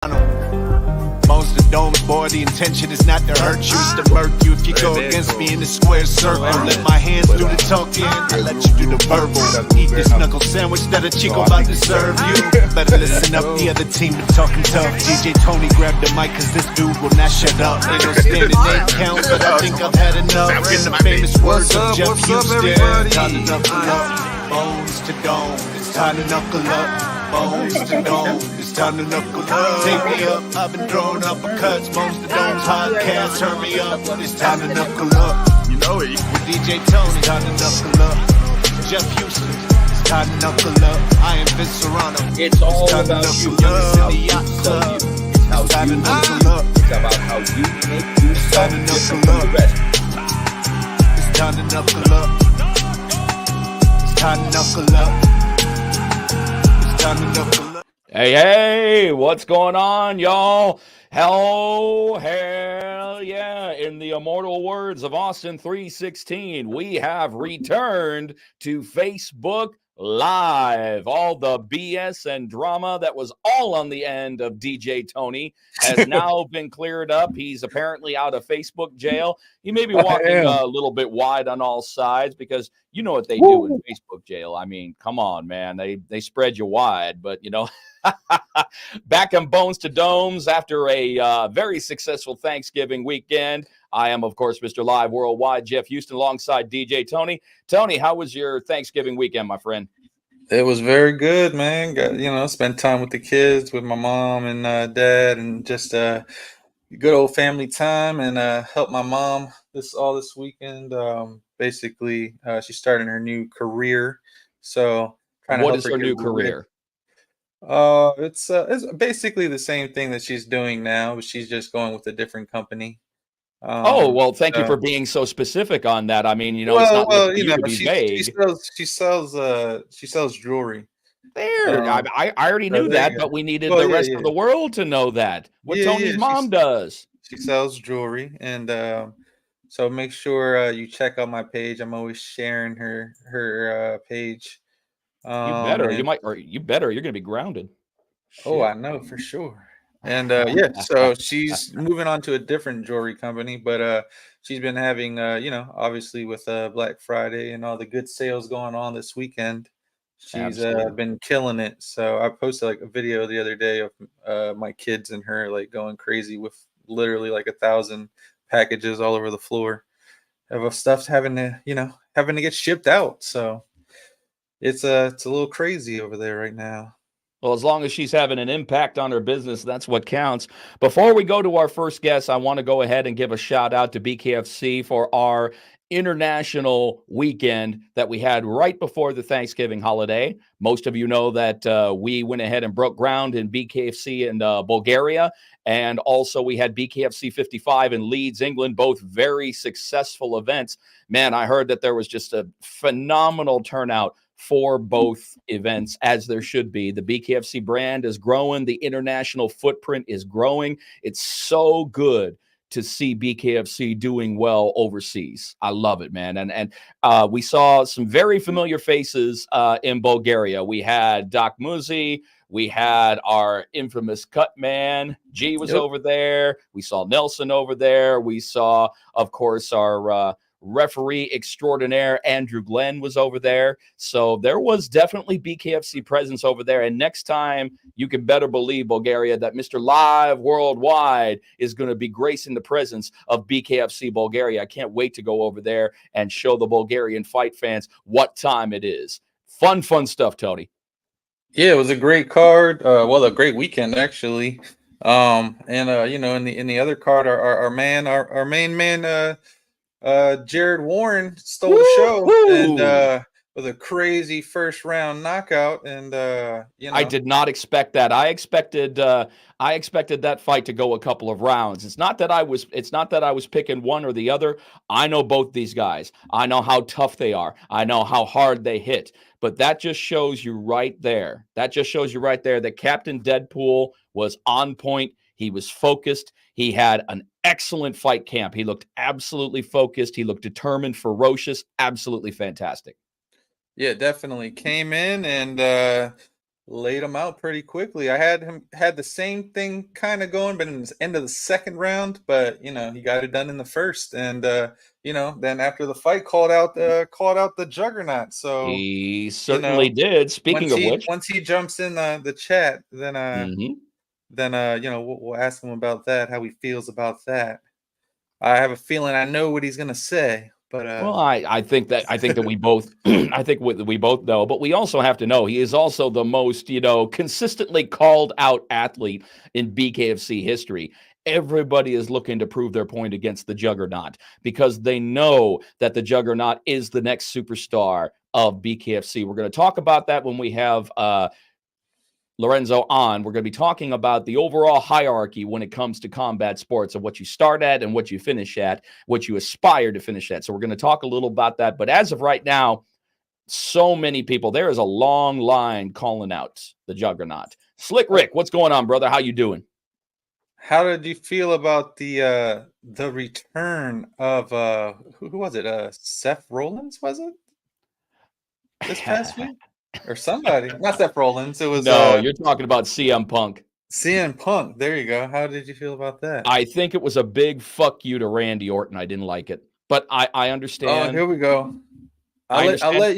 Bones to domes, boy, the intention is not to hurt you, it's to murk you if you go against me in the square circle. Let my hands do the talking, I let you do the verbal. Eat this knuckle sandwich that a chico about to serve you. Better listen up, the other team are talking tough. DJ Tony grabbed the mic cause this dude will not shut up. Ain't no standing name count, but I think I've had enough. In the famous words of Jeff Houston, time to knuckle up. Bones to dome, it's time to knuckle up. Bones to dome, it's time to knuckle up. Take me up, I've been throwing uppercuts. Bones to dome podcast, turn me up. It's time to knuckle up. You know it. With DJ Tony, it's time to knuckle up. Jeff Houston, it's time to knuckle up. I am Vince Serrano. It's all about you. Youngest in the yacht club. It's time to knuckle up. It's about how you make yourself different from the rest. It's time to knuckle up. It's time to knuckle up. Hey, what's going on, y'all? Hell yeah. In the immortal words of Austin 3:16, we have returned to Facebook Live. All the BS and drama that was all on the end of DJ Tony has now been cleared up. He's apparently out of Facebook jail. He may be walking a little bit wide on all sides because you know what they do in Facebook jail. I mean, come on, man. They spread you wide, but you know, back on Bones to Domes after a very successful Thanksgiving weekend. I am, of course, Mr. Live Worldwide, Jeff Houston, alongside DJ Tony. Tony, how was your Thanksgiving weekend, my friend? It was very good, man. Got, spent time with the kids, with my mom and dad, and just good old family time, and helped my mom this weekend. Basically, she's starting her new career. So, what is her new career? It's basically the same thing that she's doing now, but she's just going with a different company. Thank you for being so specific on that. I mean, it's not to be vague. She sells jewelry. There, I already knew that, but we needed the rest of the world to know that. What Tony's mom does. She sells jewelry, and so make sure you check out my page. I'm always sharing her page. You better. You're going to be grounded. Oh, I know for sure. And so she's moving on to a different jewelry company, but she's been having, obviously with Black Friday and all the good sales going on this weekend, she's been killing it. So I posted like a video the other day of my kids and her like going crazy with literally like 1,000 packages all over the floor of stuff having to get shipped out. So it's a little crazy over there right now. Well, as long as she's having an impact on her business, that's what counts. Before we go to our first guest, I want to go ahead and give a shout out to Bkfc for our international weekend that we had right before the Thanksgiving holiday. Most of you know that we went ahead and broke ground in Bkfc in Bulgaria. And also we had Bkfc 55 in Leeds, England, both very successful events. Man, I heard that there was just a phenomenal turnout for both events, as there should be. The Bkfc brand is growing. The international footprint is growing. It's so good to see Bkfc doing well overseas. I love it, man. And we saw some very familiar faces in Bulgaria. We had Doc Muzi. We had our infamous cut man. G was over there. We saw Nelson over there. We saw, of course, our referee extraordinaire Andrew Glenn was over there. So there was definitely Bkfc presence over there. And next time, you can better believe, Bulgaria, that Mr. Live Worldwide is going to be gracing the presence of Bkfc Bulgaria. I can't wait to go over there and show the Bulgarian fight fans what time it is. Fun stuff, Tony. Yeah, it was a great card. A great weekend actually. In the other card, our main man, Jared Warren stole the show and with a crazy first round knockout. And I did not expect that. I expected that fight to go a couple of rounds. It's not that I was picking one or the other. I know both these guys. I know how tough they are. I know how hard they hit. But that just shows you right there. That Captain Deadpool was on point. He was focused. He had an excellent fight camp. He looked absolutely focused. He looked determined, ferocious, absolutely fantastic. Yeah, definitely came in and laid him out pretty quickly. I had the same thing kind of going, but in the end of the second round. But he got it done in the first, and then after the fight, called out the Juggernaut. So He certainly did. Speaking of which, once he jumps in the chat, then we'll ask him about that, how he feels about that. I have a feeling I know what he's gonna say. But well, I think that we both we both know, but we also have to know he is also the most consistently called out athlete in BKFC history. Everybody is looking to prove their point against the Juggernaut because they know that the Juggernaut is the next superstar of BKFC. We're going to talk about that when we have Lorenzo on. We're going to be talking about the overall hierarchy when it comes to combat sports of what you start at and what you finish at, what you aspire to finish at. So we're going to talk a little about that. But as of right now, so many people, there is a long line calling out the Juggernaut. Slick Rick, what's going on, brother? How you doing? How did you feel about the return of who was it? Seth Rollins, was it? This past week? Or somebody, not Seth Rollins. It was you're talking about CM Punk. CM Punk. There you go. How did you feel about that? I think it was a big fuck you to Randy Orton. I didn't like it, but I understand. Oh, here we go. I'll let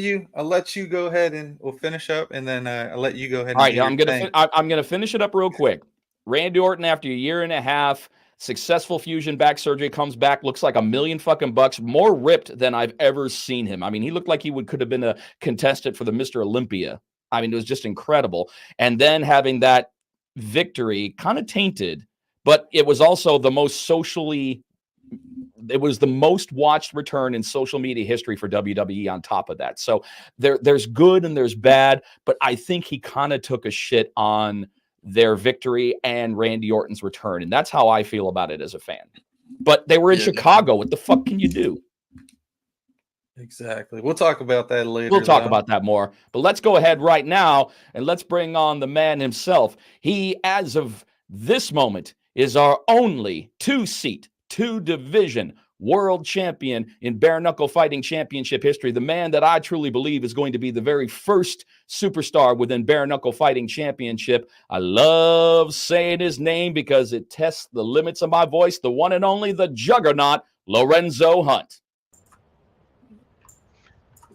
you go ahead and we'll finish up, and then I'll let you go ahead. All right, I'm gonna finish it up real quick. Randy Orton, after a year and a half, successful fusion back surgery, comes back, looks like $1 million fucking bucks, more ripped than I've ever seen him. I mean, he looked like he could have been a contestant for the Mr. Olympia. I mean, it was just incredible. And then having that victory kind of tainted, but it was also the most watched return in social media history for WWE on top of that. So there's good and there's bad, but I think he kind of took a shit on their victory and Randy Orton's return. And that's how I feel about it as a fan. But they were in Chicago. What the fuck can you do? Exactly. We'll talk about that later. We'll talk about that more. But let's go ahead right now and let's bring on the man himself. He, as of this moment, is our only two-seat, two-division world champion in bare knuckle fighting championship history. The man that I truly believe is going to be the very first superstar within bare knuckle fighting championship. I love saying his name because it tests the limits of my voice. The one and only, the Juggernaut, Lorenzo Hunt.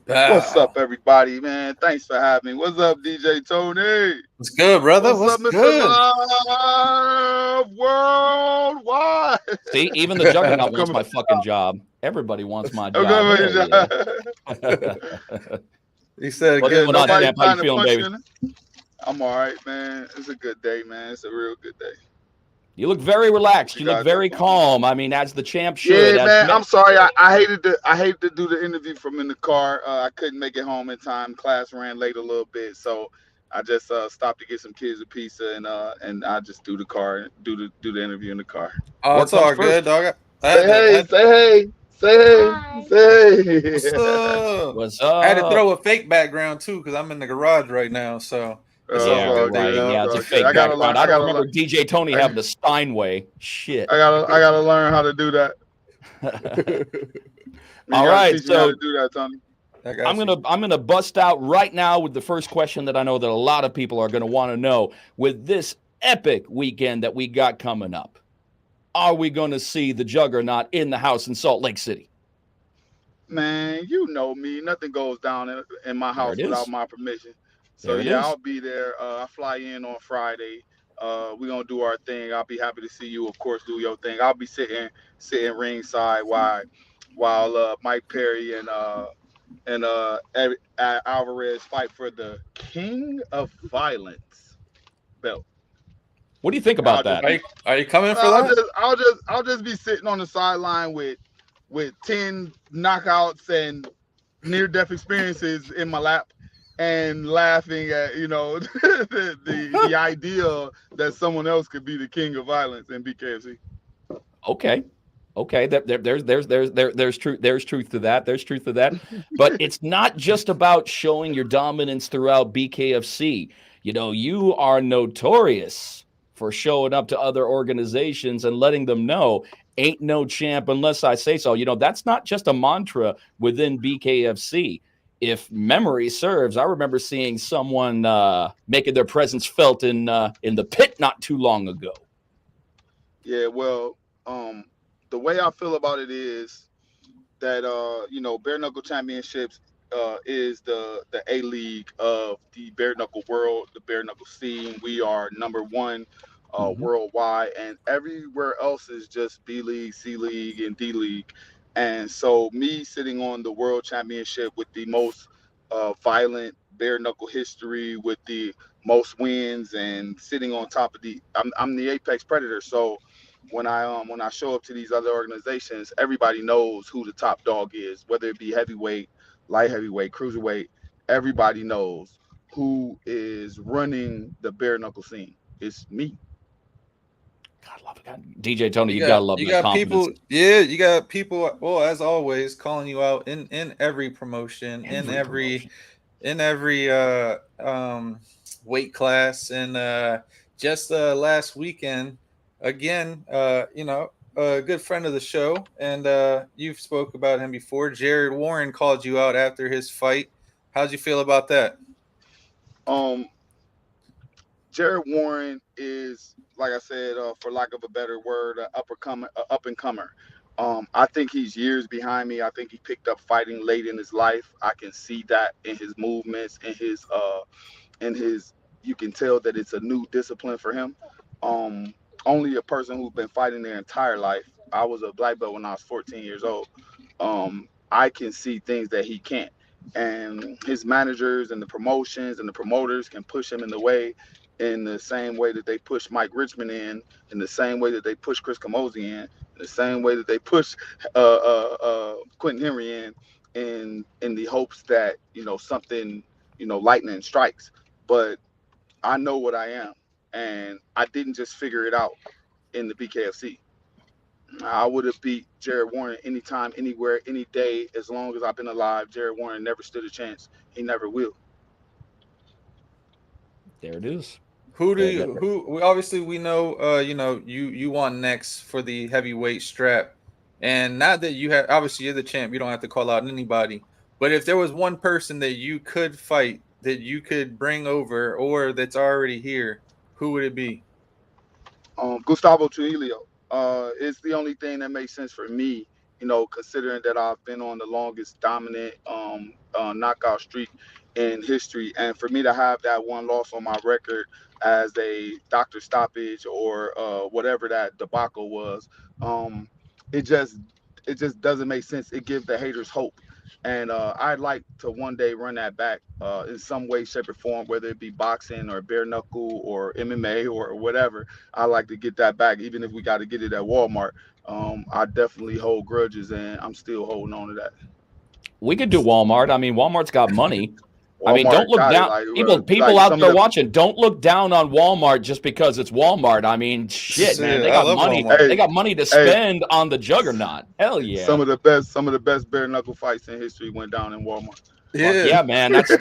What's up, everybody, man? Thanks for having me. What's up, DJ Tony? What's good, brother? What's up, Mr. good? Love Worldwide. See, even the Juggernaut wants my fucking job. Everybody wants my job. He said, "Good." How you feeling, baby? I'm all right, man. It's a good day, man. It's a real good day. You look very relaxed. You look very calm. I mean, as the champ should. Yeah, man. I'm sorry. I hated to do the interview from in the car. I couldn't make it home in time. Class ran late a little bit, so I just stopped to get some kids a pizza, and I just do the interview in the car. Oh, it's all good, dog. Say hey. What's up? What's up? I had to throw a fake background too because I'm in the garage right now. So it's a fake background. I don't remember DJ Tony having a Steinway. Shit. I gotta learn how to do that. All right, so how to do that, Tony. I'm gonna bust out right now with the first question that I know that a lot of people are gonna want to know. With this epic weekend that we got coming up, are we gonna see the Juggernaut in the house in Salt Lake City? Man, you know me. Nothing goes down in my house without my permission. So yeah, I'll be there. I fly in on Friday. We're gonna do our thing. I'll be happy to see you, of course, do your thing. I'll be sitting ringside while Mike Perry and Alvarez fight for the King of Violence belt. What do you think about that? Are you coming for that? I'll just be sitting on the sideline with 10 knockouts and near-death experiences in my lap and laughing at the idea that someone else could be the king of violence in BKFC. Okay. There's truth to that. There's truth to that. But it's not just about showing your dominance throughout BKFC. You are notorious for showing up to other organizations and letting them know ain't no champ unless I say so. That's not just a mantra within BKFC. if memory serves, I remember seeing someone making their presence felt in the pit not too long ago. Yeah, well, the way I feel about it is that bare knuckle championships is the A league of the bare knuckle world, the bare knuckle scene. We are number one worldwide, and everywhere else is just B league, C league, and D league. And so, me sitting on the world championship with the most violent bare knuckle history, with the most wins, and sitting on top of I'm the apex predator. So when I show up to these other organizations, everybody knows who the top dog is, whether it be heavyweight, light heavyweight, cruiserweight. Everybody knows who is running the bare knuckle scene. It's me. God love it. God. DJ Tony, you gotta love that confidence. People, yeah, you got people. Well, as always, calling you out in every promotion, in every weight class, and just last weekend, again, a good friend of the show, and you've spoke about him before. Jared Warren called you out after his fight. How'd you feel about that? Jared Warren is, like I said, for lack of a better word, up and comer. I think he's years behind me. I think he picked up fighting late in his life. I can see that in his movements, in his. You can tell that it's a new discipline for him. Only a person who's been fighting their entire life. I was a black belt when I was 14 years old. I can see things that he can't, and his managers and the promotions and the promoters can push him in the way, in the same way that they push Mike Richmond in the same way that they push Chris Camozzi in the same way that they push Quentin Henry in the hopes that something lightning strikes. But I know what I am, and I didn't just figure it out in the Bkfc. I would have beat Jared Warren anytime, anywhere, any day, as long as I've been alive. Jared Warren never stood a chance. He never will. There it is. Who obviously we know you want next for the heavyweight strap, and not that you have, obviously you're the champ, you don't have to call out anybody, but if there was one person that you could fight, that you could bring over, or that's already here, who would it be? Gustavo Trujillo. It's the only thing that makes sense for me, considering that I've been on the longest dominant knockout streak in history. And for me to have that one loss on my record as a doctor stoppage or whatever that debacle was, it just doesn't make sense. It gives the haters hope. And I'd like to one day run that back in some way, shape, or form, whether it be boxing or bare knuckle or MMA or whatever. I like to get that back, even if we got to get it at Walmart. I definitely hold grudges, and I'm still holding on to that. We could do Walmart. I mean, Walmart's got money. Walmart, I mean, don't look down. People out there watching, don't look down on Walmart just because it's Walmart. I mean, shit, man, they got money. They got money to spend on the juggernaut. Hell yeah! Some of the best bare knuckle fights in history went down in Walmart. Yeah, man. I see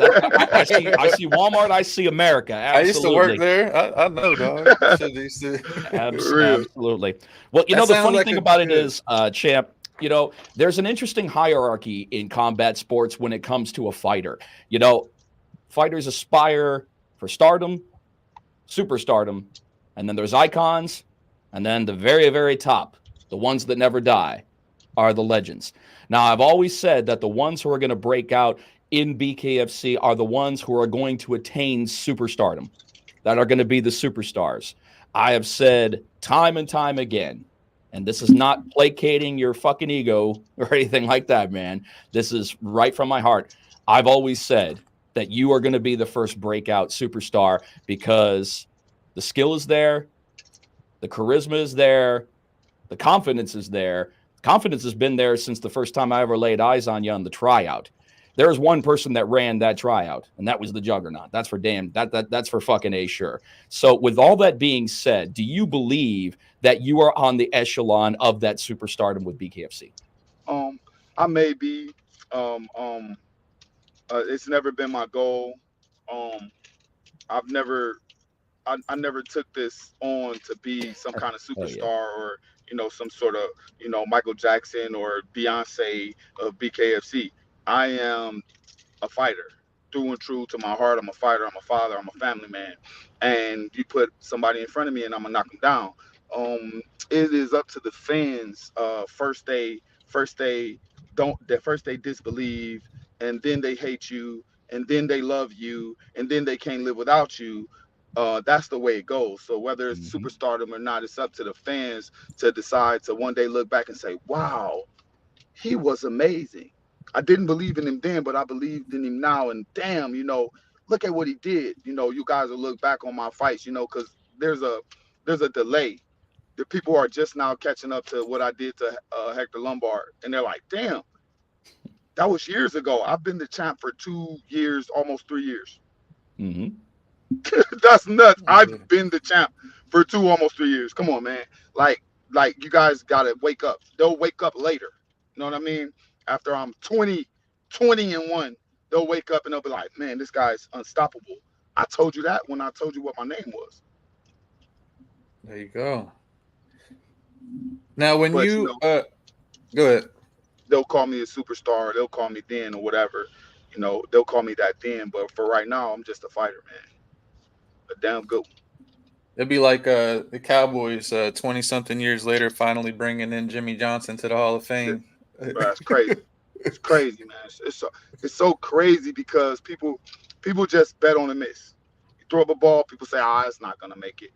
Walmart. I see America. Absolutely. I used to work there. I know, dog. Absolutely. Well, the funny thing about it is, champ, there's an interesting hierarchy in combat sports when it comes to a fighter. Fighters aspire for stardom, superstardom, and then there's icons, and then the very, very top, the ones that never die, are the legends. Now, I've always said that the ones who are going to break out in BKFC are the ones who are going to attain superstardom, that are going to be the superstars. I have said time and time again, and this is not placating your fucking ego or anything like that, man. This is right from my heart. I've always said that you are going to be the first breakout superstar because the skill is there, the charisma is there, the confidence is there. Confidence has been there since the first time I ever laid eyes on you on the tryout. There's one person that ran that tryout, and that was the Juggernaut. That's for damn. That's for fucking A sure. So, with all that being said, do you believe that you are on the echelon of that superstardom with BKFC? I may be. It's never been my goal. I never took this on to be some kind of superstar or some sort of Michael Jackson or Beyonce of BKFC. I am a fighter. Through and true to my heart, I'm a fighter, I'm a father, I'm a family man. And you put somebody in front of me and I'm gonna knock them down. It is up to the fans. First they disbelieve, and then they hate you, and then they love you, and then they can't live without you. That's the way it goes. So whether it's superstardom or not, it's up to the fans to decide to one day look back and say, wow, he was amazing. I didn't believe in him then, but I believed in him now. And damn, look at what he did. You guys will look back on my fights, because there's a delay. The people are just now catching up to what I did to Hector Lombard, and they're like, damn, that was years ago. I've been the champ for 2 years, almost 3 years. That's nuts. I've been the champ for almost 3 years. Come on, man. Like you guys gotta wake up. They'll wake up later. You know what I mean? After I'm 20-1, they'll wake up and they'll be like, man, this guy's unstoppable. I told you that when I told you what my name was. There you go. Now, go ahead. They'll call me a superstar. They'll call me then or whatever. They'll call me that then. But for right now, I'm just a fighter, man. A damn good one. It'd be like the Cowboys 20-something years later finally bringing in Jimmy Johnson to the Hall of Fame. That's crazy. It's crazy, man. It's so crazy because people just bet on a miss. You throw up a ball, people say, it's not going to make it.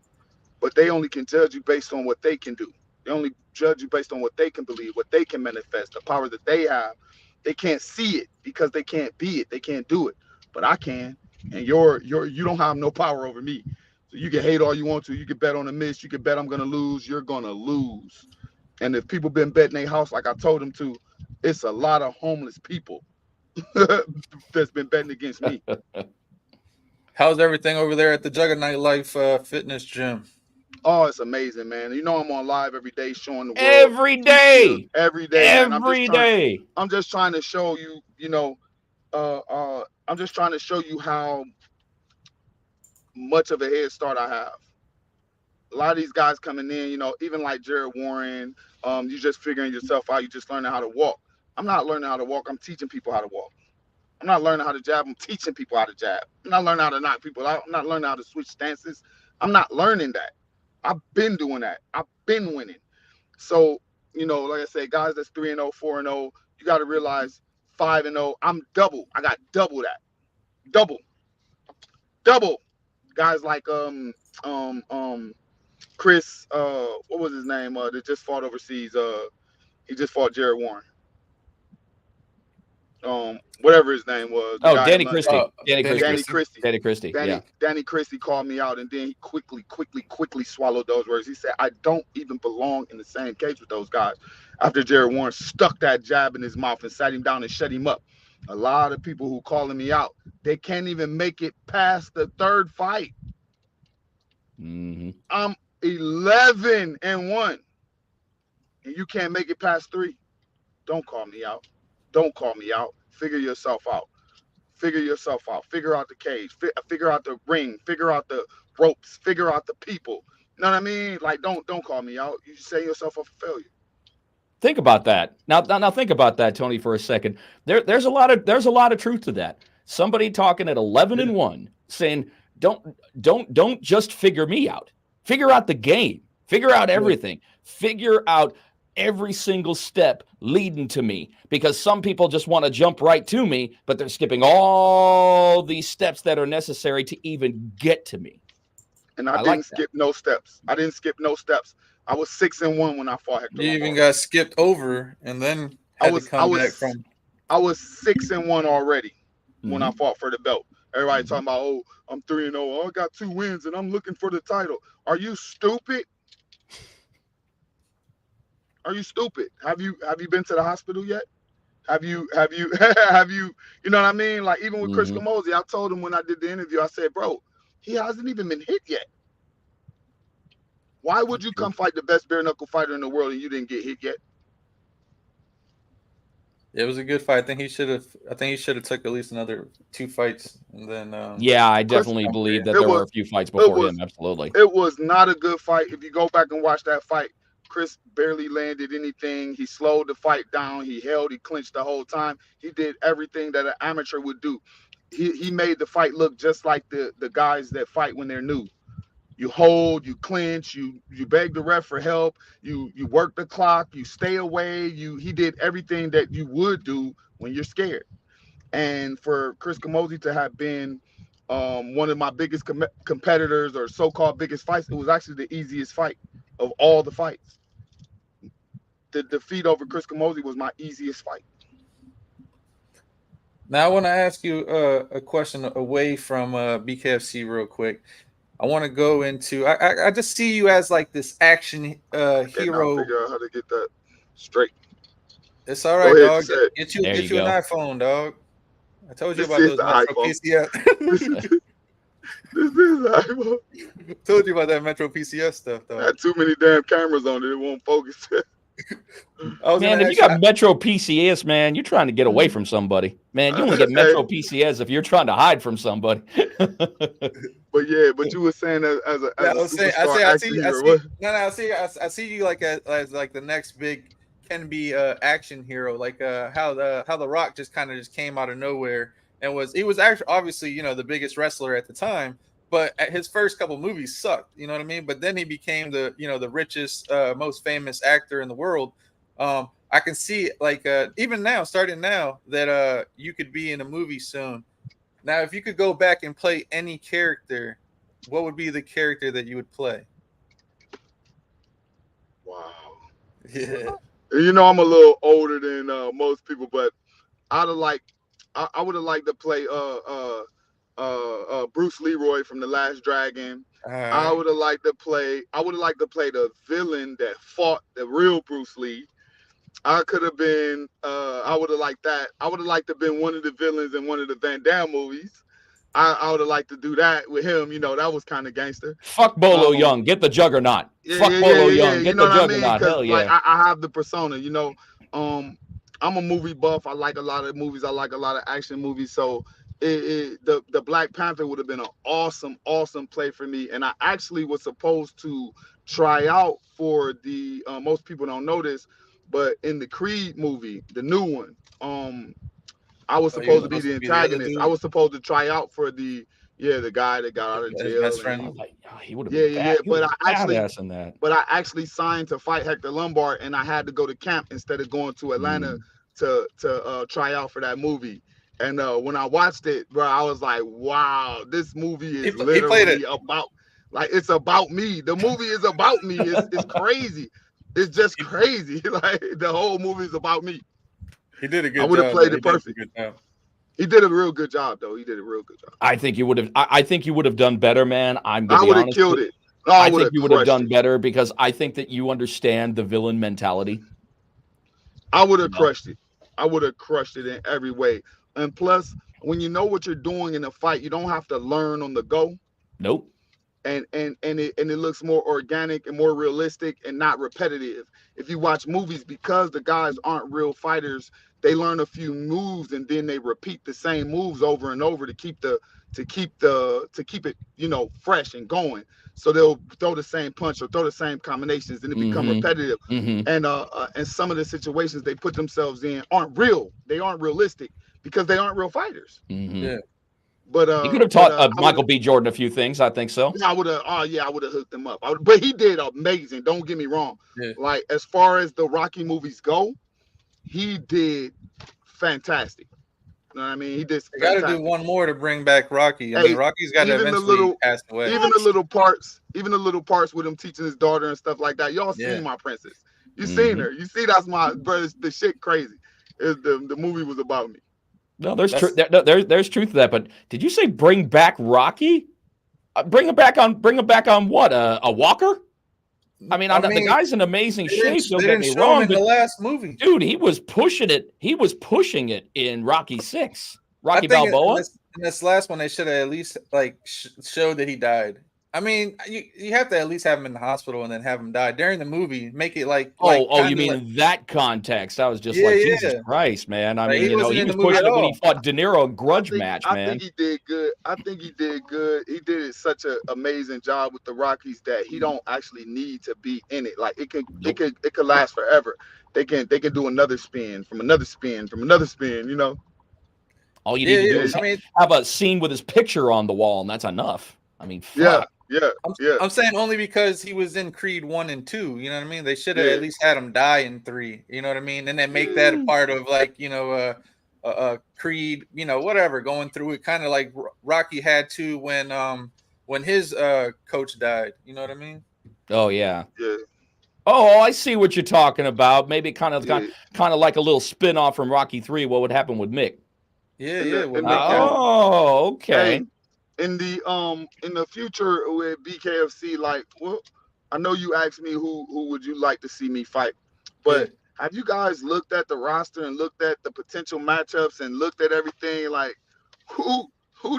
But they only can judge you based on what they can do. They only judge you based on what they can believe, what they can manifest, the power that they have. They can't see it because they can't be it. They can't do it. But I can. And you don't have no power over me. So you can hate all you want to. You can bet on a miss. You can bet I'm going to lose. You're going to lose. And if people been betting their house like I told them to, it's a lot of homeless people that's been betting against me. How's everything over there at the Juggernaut Life Fitness Gym? Oh, it's amazing, man. I'm on live every day showing the world. Every day. Every day, man. I'm just trying to show you, I'm just trying to show you how much of a head start I have. A lot of these guys coming in, even like Jared Warren, you just figuring yourself out. You just learning how to walk. I'm not learning how to walk. I'm teaching people how to walk. I'm not learning how to jab. I'm teaching people how to jab. I'm not learning how to knock people out. I'm not learning how to switch stances. I'm not learning that. I've been doing that. I've been winning. So, like I say, guys that's 3-0, 4-0, you got to realize 5-0, I'm double. I got double that. Double. Guys like Chris, what was his name? That just fought overseas. He just fought Jared Warren. Whatever his name was. Danny Christie. Danny Christie called me out, and then he quickly swallowed those words. He said, I don't even belong in the same cage with those guys. After Jared Warren stuck that jab in his mouth and sat him down and shut him up. A lot of people who calling me out, they can't even make it past the third fight. I'm 11-1, and you can't make it past 3. Don't call me out. Don't call me out. Figure yourself out. Figure out the cage. Figure out the ring. Figure out the ropes. Figure out the people. You know what I mean? Like, don't call me out. You set yourself up for failure. Think about that. Now think about that, Tony, for a second. There's a lot of truth to that. Somebody talking at 11-1 saying, don't just figure me out. Figure out the game. Figure out everything. Figure out every single step leading to me, because some people just want to jump right to me, but they're skipping all these steps that are necessary to even get to me. And I didn't skip no steps. I was 6-1 when I fought Hector. You even got skipped over and then had to come back from. I was 6-1 already when I fought for the belt. Everybody talking about, I'm 3-0. Oh, I got 2 wins and I'm looking for the title. Are you stupid? Are you stupid? Have you been to the hospital yet? Have you you know what I mean? Like, even with Chris Camozzi, I told him when I did the interview, I said, bro, he hasn't even been hit yet. Why would you come fight the best bare knuckle fighter in the world and you didn't get hit yet? It was a good fight. I think he should have took at least another 2 fights, and then. I definitely believe that there were a few fights before him. Absolutely, it was not a good fight. If you go back and watch that fight, Chris barely landed anything. He slowed the fight down. He held. He clinched the whole time. He did everything that an amateur would do. He made the fight look just like the guys that fight when they're new. You hold, you clinch, you beg the ref for help, you work the clock, you stay away. He did everything that you would do when you're scared. And for Chris Camozzi to have been one of my biggest competitors or so-called biggest fights, it was actually the easiest fight of all the fights. The defeat over Chris Camozzi was my easiest fight. Now I want to ask you a question away from BKFC real quick. I want to go into. I just see you as like this action hero. Figure out how to get that straight. It's all right, dog. Get you an iPhone, dog. I told you about those Metro PCS. This is iPhone. Told you about that Metro PCS stuff, though. Got too many damn cameras on it. It won't focus. Man, if you got Metro PCS, man, you're trying to get away from somebody. Man, you only get Metro PCS if you're trying to hide from somebody. But you were saying as a superstar I see you like as like the next big can be action hero, like how the Rock just came out of nowhere and he was actually obviously the biggest wrestler at the time, but his first couple movies sucked, you know what I mean? But then he became the the richest, most famous actor in the world. I can see like even now, starting now, that you could be in a movie soon. Now, if you could go back and play any character, what would be the character that you would play? Wow. Yeah. I'm a little older than most people, but I would have liked to play Bruce Leroy from The Last Dragon. Right. I would have liked to play the villain that fought the real Bruce Lee. I could have been I would have liked that. I would have liked to have been one of the villains in one of the Van Damme movies. I would have liked to do that with him. That was kind of gangster. Fuck Bolo Young. Get the Juggernaut. Fuck Bolo Young. Get the Juggernaut. Hell yeah. Like, I have the persona, I'm a movie buff. I like a lot of movies. I like a lot of action movies. So the Black Panther would have been an awesome play for me. And I actually was supposed to try out for the most people don't know this, but in the Creed movie, the new one, I was supposed to be the antagonist. I was supposed to try out for the guy that got out of jail. Best friend. He would have been but I actually signed to fight Hector Lombard, and I had to go to camp instead of going to Atlanta to try out for that movie. And when I watched it, bro, I was like, wow, this movie is literally about, like, it's about me. The movie is about me. It's crazy. It's just crazy. Like, the whole movie is about me. He did a good job. I would have played it perfect. He did a real good job, though. He did a real good job. I think you would have. I think you would have done better, man. I would have killed it. I think you would have done better because I think that you understand the villain mentality. I would have crushed it. I would have crushed it in every way. And plus, when you know what you're doing in a fight, you don't have to learn on the go. Nope. And it looks more organic and more realistic and not repetitive. If you watch movies, because the guys aren't real fighters, they learn a few moves and then they repeat the same moves over and over to keep it fresh and going. So they'll throw the same punch or throw the same combinations and it become repetitive. And some of the situations they put themselves in aren't real. They aren't realistic because they aren't real fighters. Yeah. But you could have taught Michael B. Jordan a few things. I think so. I would have. I would have hooked him up. But he did amazing. Don't get me wrong. Yeah. Like, as far as the Rocky movies go, he did fantastic. You know what I mean? He did. They got to do one more to bring back Rocky. I mean, Rocky's got to eventually pass away. Even the little parts with him teaching his daughter and stuff like that. Y'all seen My Princess? You seen her? You see, that's my brother. The shit crazy. The movie was about me. No, there's truth to that. But did you say bring back Rocky? Bring him back on what? A walker? I mean, the guy's in amazing shape. Don't get me wrong. In the last movie, dude, he was pushing it. He was pushing it in Rocky 6. Rocky Balboa. In this last one, they should have at least showed that he died. I mean, you have to at least have him in the hospital and then have him die during the movie. Make it like you mean in that context? I was just Jesus Christ, man. I mean, he wasn't he in was the movie pushing at it when he all. fought De Niro in Grudge Match, man. I think he did good. I think he did good. He did such an amazing job with the Rockies that he don't actually need to be in it. Like it could last forever. They can do another spin from another spin from another spin. You know. All you need to do is have a scene with his picture on the wall, and that's enough. I mean, fuck. Yeah. I'm saying only because he was in Creed 1 and 2. You know what I mean? They should have at least had him die in 3. You know what I mean? And then make that a part of like Creed. You know, whatever, going through it, kind of like Rocky had to when his coach died. You know what I mean? Oh yeah. Yeah. Oh, I see what you're talking about. Maybe kind of like a little spin-off from Rocky 3. What would happen with Mick? Yeah. Oh, okay. Hey, in the future with Bkfc, like, well, I know you asked me who would you like to see me fight, but have you guys looked at the roster and looked at the potential matchups and looked at everything? Like, who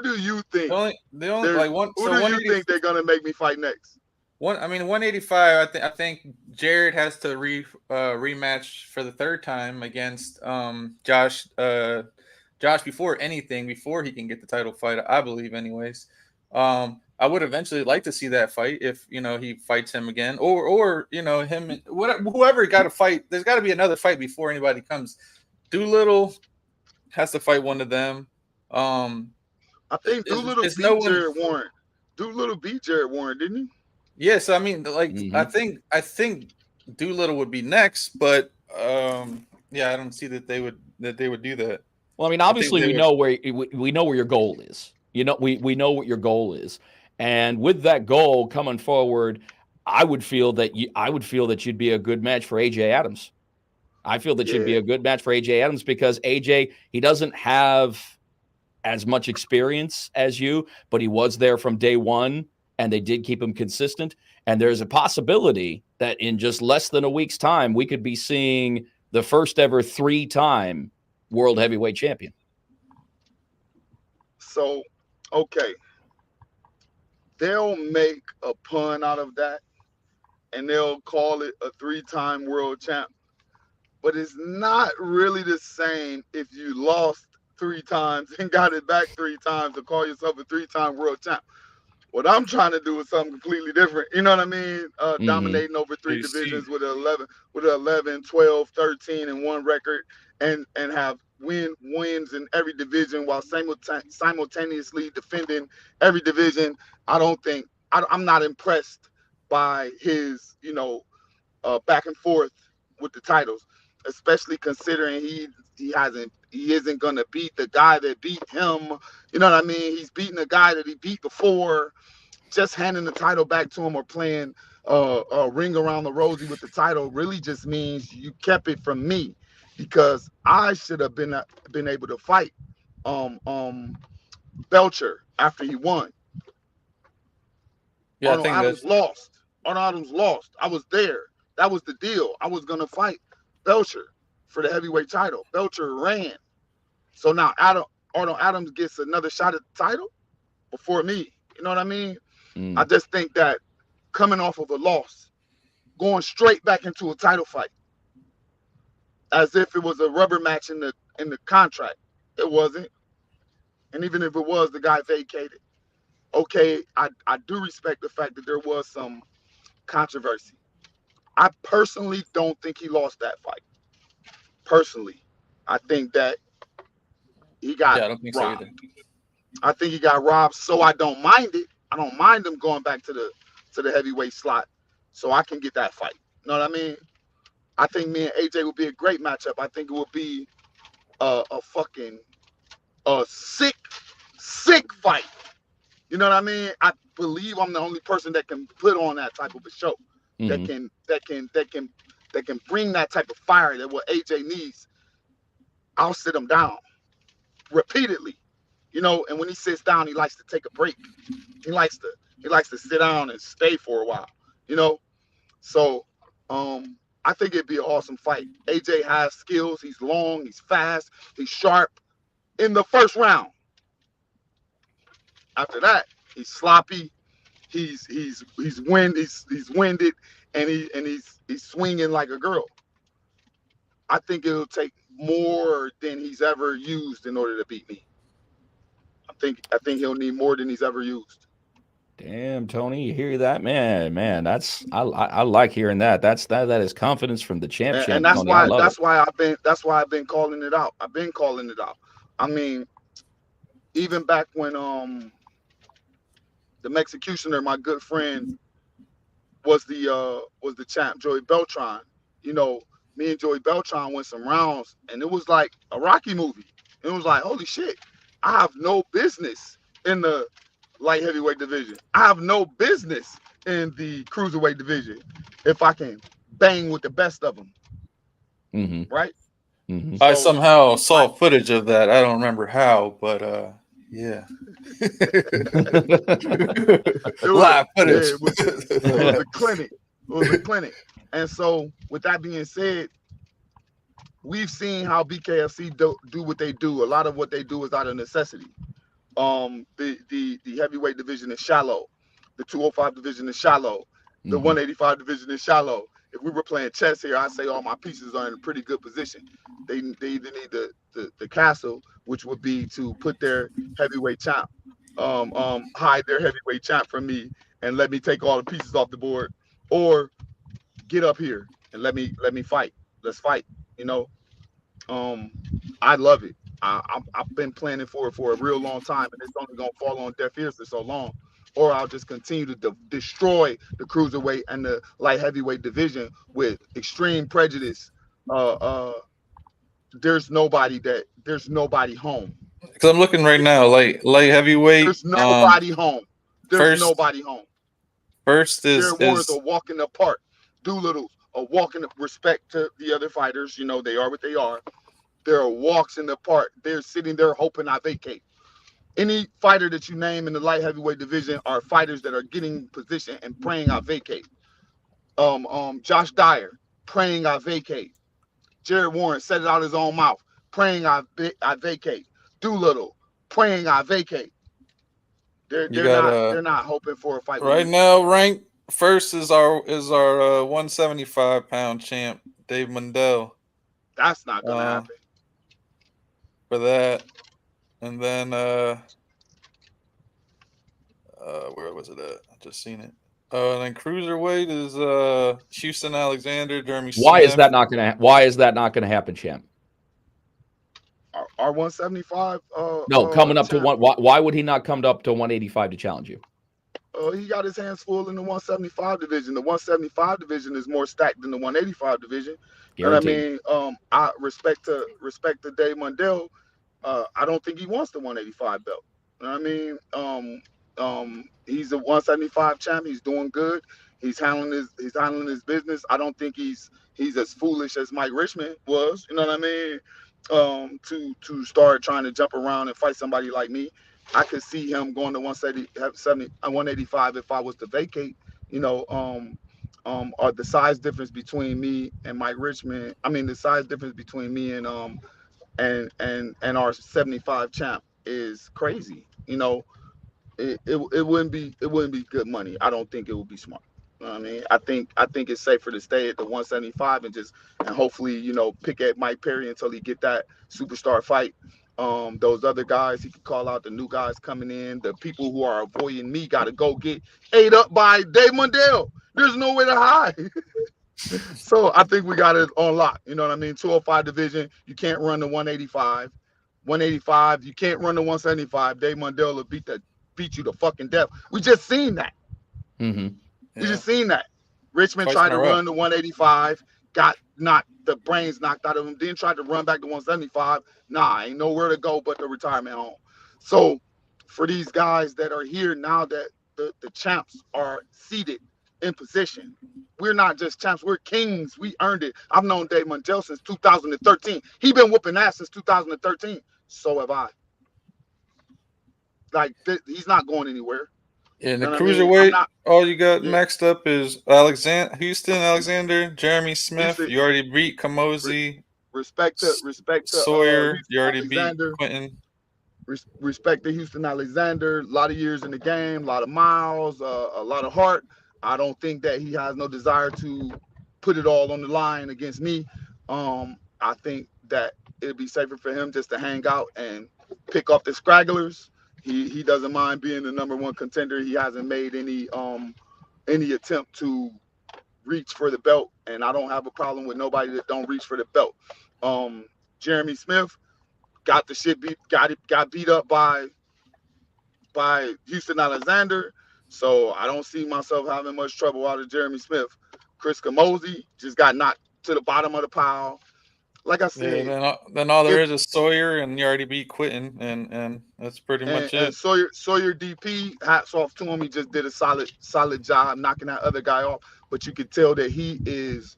do you think? Who do you think they're gonna make me fight next? 185. I think Jared has to rematch for the third time against Josh. Josh before he can get the title fight, I believe, anyways. I would eventually like to see that fight if he fights him again, or him, whoever got to fight. There's got to be another fight before anybody comes. Doolittle has to fight one of them. I think Doolittle beat Jared Warren. Doolittle beat Jared Warren, didn't he? Yes, I mean, like I think Doolittle would be next, but I don't see that they would do that. Well, I mean, obviously we know where your goal is. We know what your goal is, and with that goal coming forward, I would feel that you'd be a good match for AJ Adams. I feel that you'd be a good match for AJ Adams because AJ, he doesn't have as much experience as you, but he was there from day one, and they did keep him consistent. And there's a possibility that in just less than a week's time, we could be seeing the first ever 3-time world heavyweight champion. So, okay. They'll make a pun out of that and they'll call it a 3-time world champ. But it's not really the same if you lost 3 times and got it back 3 times to call yourself a 3-time world champ. What I'm trying to do is something completely different. You know what I mean? Dominating over 3 divisions with an 11, 12, 13 and 1 record and have wins in every division while simultaneously defending every division. I'm not impressed by his, back and forth with the titles, especially considering he isn't gonna beat the guy that beat him. You know what I mean? He's beating a guy that he beat before. Just handing the title back to him or playing a ring around the rosy with the title really just means you kept it from me, because I should have been able to fight Belcher after he won. Yeah, Arnold Adams lost. I was there. That was the deal. I was gonna fight Belcher for the heavyweight title. Belcher ran. So now Arnold Adams gets another shot at the title before me. You know what I mean? I just think that coming off of a loss, going straight back into a title fight, as if it was a rubber match in the contract. It wasn't. And even if it was, the guy vacated. Okay, I do respect the fact that there was some controversy. I personally don't think he lost that fight. Personally, I think that he got I don't think robbed. so either. I think he got robbed, so I don't mind it. I don't mind him going back to the heavyweight slot, so I can get that fight. You know what I mean? I think me and AJ would be a great matchup. I think it would be a sick fight. You know what I mean? I believe I'm the only person that can put on that type of a show. That can bring that type of fire that what AJ needs. I'll sit him down repeatedly. And when he sits down, he likes to take a break. He likes to sit down and stay for a while. So I think it'd be an awesome fight. AJ has skills. He's long. He's fast. He's sharp. In the first round. After that, he's sloppy. he's winded, and he's swinging like a girl. I think it'll take more than he's ever used in order to beat me. I think he'll need more than he's ever used. Damn, Tony, you hear that, man? That's I like hearing that. That is confidence from the champ. And that's Tony. why I've been calling it out. I've been calling it out. I mean, even back when the Mexicutioner, my good friend, was the champ, Joey Beltran. You know, me and Joey Beltran went some rounds, and it was like a Rocky movie. It was like, holy shit, I have no business in the light heavyweight division. I have no business in the cruiserweight division if I can bang with the best of them. Mm-hmm. Right? Mm-hmm. I somehow saw footage of that. I don't remember how, but yeah. Live footage. It was a clinic. It was a clinic. And so, with that being said, we've seen how Bkfc do what they do. A lot of what they do is out of necessity. The heavyweight division is shallow. The 205 division is shallow. The 185 division is shallow. If we were playing chess here, I'd say all my pieces are in a pretty good position. They either need the castle, which would be to put their heavyweight champ, hide their heavyweight champ from me and let me take all the pieces off the board, or get up here and let me fight. Let's fight. You know, I love it. I've been planning for it for a real long time, and it's only gonna fall on deaf ears for so long. Or I'll just continue to destroy the cruiserweight and the light heavyweight division with extreme prejudice. There's nobody home. Because I'm looking right now, light heavyweight. There's nobody home. There's nobody home. First is Wars a walk in the park. Doolittle's a walk in the respect to the other fighters. You know, they are what they are. There are walks in the park. They're sitting there hoping I vacate. Any fighter that you name in the light heavyweight division are fighters that are getting position and praying I vacate. Josh Dyer praying I vacate. Jared Warren said it out his own mouth, praying I vacate. Doolittle praying I vacate. They're not hoping for a fight. Right now, ranked first is our 175-pound champ, Dave Mundell. That's not gonna happen. For that. And then where was it at? I just seen it. And then cruiserweight is Houston Alexander, Jeremy Smith. Why is that not gonna happen, champ? Our 175. No, coming up champ. To one. Why would he not come up to 185 to challenge you? He got his hands full in the 175 division. The 175 division is more stacked than the 185 division. Guaranteed. And I mean, I respect to Dave Mundell. I don't think he wants the 185 belt. You know what I mean? He's a 175 champ. He's doing good. He's handling his business. I don't think he's as foolish as Mike Richmond was. You know what I mean? To start trying to jump around and fight somebody like me. I could see him going to 185 if I was to vacate. You know, or the size difference between me and Mike Richmond. I mean, the size difference between me and our 75 champ is crazy. You know, it wouldn't be good money. I don't think it would be smart. You know what I mean, I think it's safer to stay at the 175 and hopefully, you know, pick at Mike Perry until he get that superstar fight. Those other guys, he could call out the new guys coming in. The people who are avoiding me got to go get ate up by Dave Mundell. There's nowhere to hide. So I think we got it on lock. You know what I mean? 205 division, you can't run the 185. 185, you can't run the 175. Dave Mundell will beat you to fucking death. We just seen that. Mm-hmm. We just seen that. Richmond tried to run the 185, got the brains knocked out of him, then tried to run back to 175. Nah, ain't nowhere to go but the retirement home. So for these guys that are here now that the champs are seated in position, we're not just champs, we're kings. We earned it. I've known Dave Mundell since 2013. He been whooping ass since 2013. So have I. Like, he's not going anywhere. In the cruiserweight, all you got next up is Houston Alexander, Jeremy Smith. You already beat Kamosi. Respect to Sawyer. You already beat Quentin. respect to Houston Alexander. A lot of years in the game, a lot of miles, a lot of heart. I don't think that he has no desire to put it all on the line against me. I think that it'd be safer for him just to hang out and pick off the scragglers. He doesn't mind being the number one contender. He hasn't made any attempt to reach for the belt, and I don't have a problem with nobody that don't reach for the belt. Jeremy Smith got the shit got beat up by Houston Alexander, so I don't see myself having much trouble out of Jeremy Smith. Chris Camozzi just got knocked to the bottom of the pile. Like I said, then all there is Sawyer, and you already beat Quentin, and that's pretty much it. And Sawyer DP, hats off to him. He just did a solid job knocking that other guy off. But you could tell that he's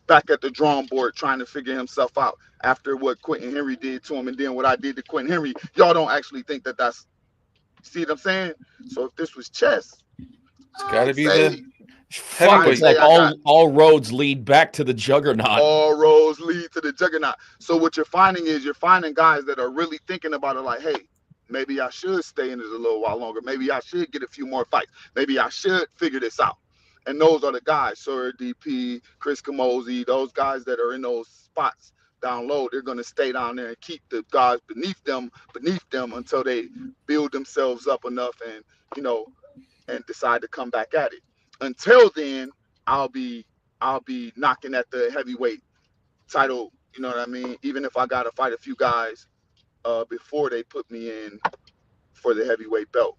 back at the drawing board trying to figure himself out after what Quentin Henry did to him, and then what I did to Quentin Henry. Y'all don't actually think that's, see what I'm saying? So if this was chess, it's got to be the It's like all roads lead back to the juggernaut. All roads lead to the juggernaut. So what you're finding guys that are really thinking about it like, hey, maybe I should stay in it a little while longer. Maybe I should get a few more fights. Maybe I should figure this out. And those are the guys, Sawyer DP, Chris Camozzi, those guys that are in those spots down low. They're going to stay down there and keep the guys beneath them until they build themselves up enough and, and decide to come back at it. Until then, I'll be knocking at the heavyweight title. You know what I mean? Even if I got to fight a few guys before they put me in for the heavyweight belt.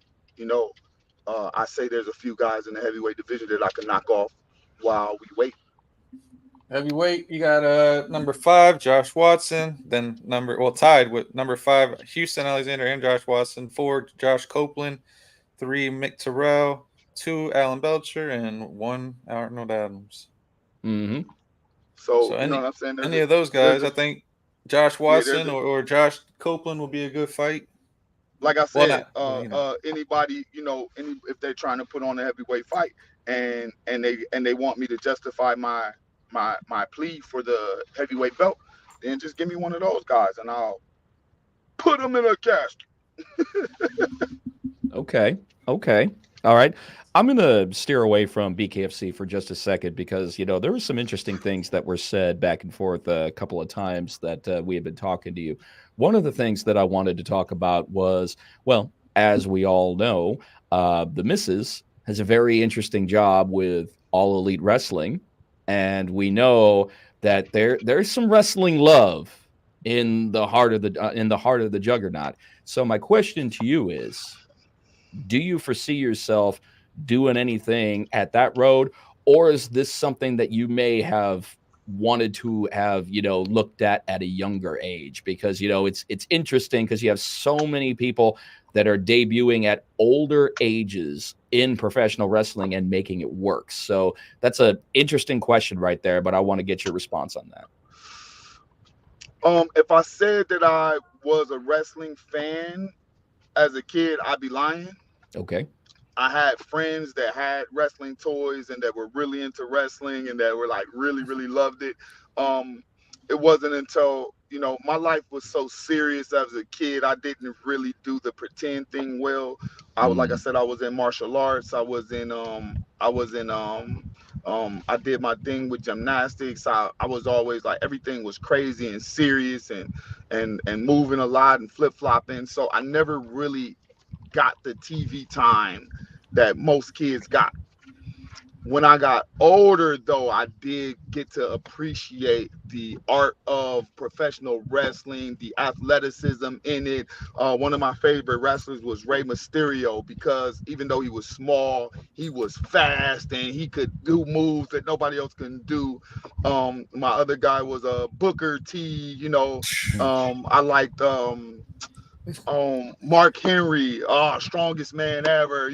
I say there's a few guys in the heavyweight division that I can knock off while we wait. Heavyweight, you got number 5, Josh Watson. Then tied with number 5, Houston Alexander and Josh Watson. 4, Josh Copeland. 3, Mick Terrell. 2, Alan Belcher, and 1, Arnold Adams. Mm-hmm. So you know what I'm saying? Any of those guys, I think Josh Watson or Josh Copeland will be a good fight. Like I said, anybody, if they're trying to put on a heavyweight fight and they want me to justify my plea for the heavyweight belt, then just give me one of those guys and I'll put them in a casket. Okay. All right. I'm going to steer away from BKFC for just a second because, there were some interesting things that were said back and forth a couple of times that we had been talking to you. One of the things that I wanted to talk about was, well, as we all know, the missus has a very interesting job with All Elite Wrestling. And we know that there's some wrestling love in the heart of the juggernaut. So my question to you is, do you foresee yourself doing anything at that road, or is this something that you may have wanted to have, looked at a younger age? Because, it's interesting because you have so many people that are debuting at older ages in professional wrestling and making it work. So that's an interesting question right there, but I want to get your response on that. If I said that I was a wrestling fan as a kid, I'd be lying. Okay. I had friends that had wrestling toys and that were really into wrestling and that were like really, really loved it. It wasn't until, my life was so serious as a kid, I didn't really do the pretend thing well. Like I said, I was in martial arts. I did my thing with gymnastics. I was always like, everything was crazy and serious and moving a lot and flip-flopping. So I never really got the TV time that most kids got. When I got older, though, I did get to appreciate the art of professional wrestling, the athleticism in it. One of my favorite wrestlers was Rey Mysterio because even though he was small, he was fast and he could do moves that nobody else can do. My other guy was Booker T. I liked Mark Henry, strongest man ever,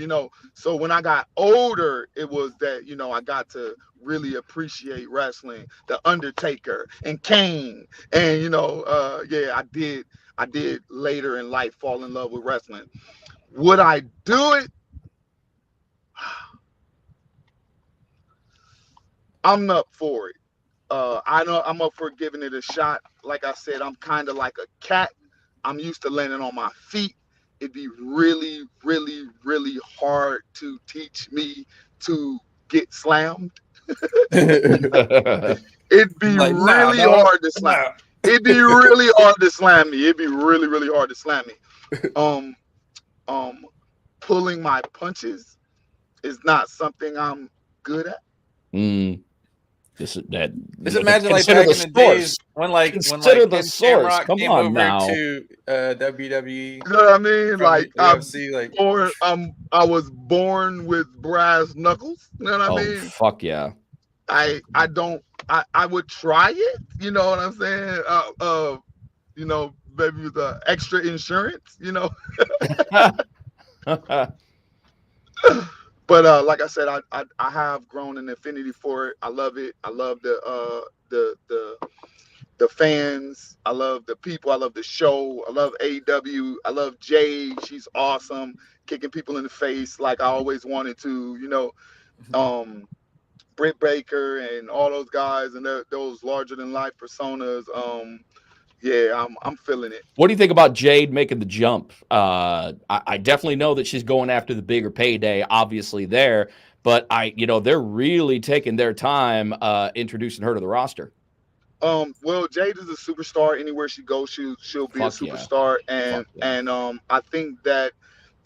So when I got older, it was that, I got to really appreciate wrestling, The Undertaker and Kane. And, I did later in life fall in love with wrestling. Would I do it? I'm up for it. I know I'm up for giving it a shot. Like I said, I'm kind of like a cat. I'm used to landing on my feet. It'd be really, really, really hard to teach me to get slammed. It'd be like, really hard to slam. It'd be really hard to slam me. It'd be really, really hard to slam me. Pulling my punches is not something I'm good at. Just imagine like back in the days when consider the source. Shamrock Come came on over now. to WWE. You know what I mean? Like UFC, I was born with brass knuckles. You know what I mean? Fuck yeah. I would try it. You know what I'm saying? You know, maybe with the extra insurance. You know. But like I said, I have grown an affinity for it. I love it. I love the fans. I love the people. I love the show. I love AEW. I love Jade. She's awesome, kicking people in the face like I always wanted to. You know, Britt Baker and all those guys and those larger than life personas. Yeah, I'm feeling it. What do you think about Jade making the jump? I definitely know that she's going after the bigger payday, obviously there, but they're really taking their time introducing her to the roster. Well, Jade is a superstar. Anywhere she goes, she'll be a superstar, and I think that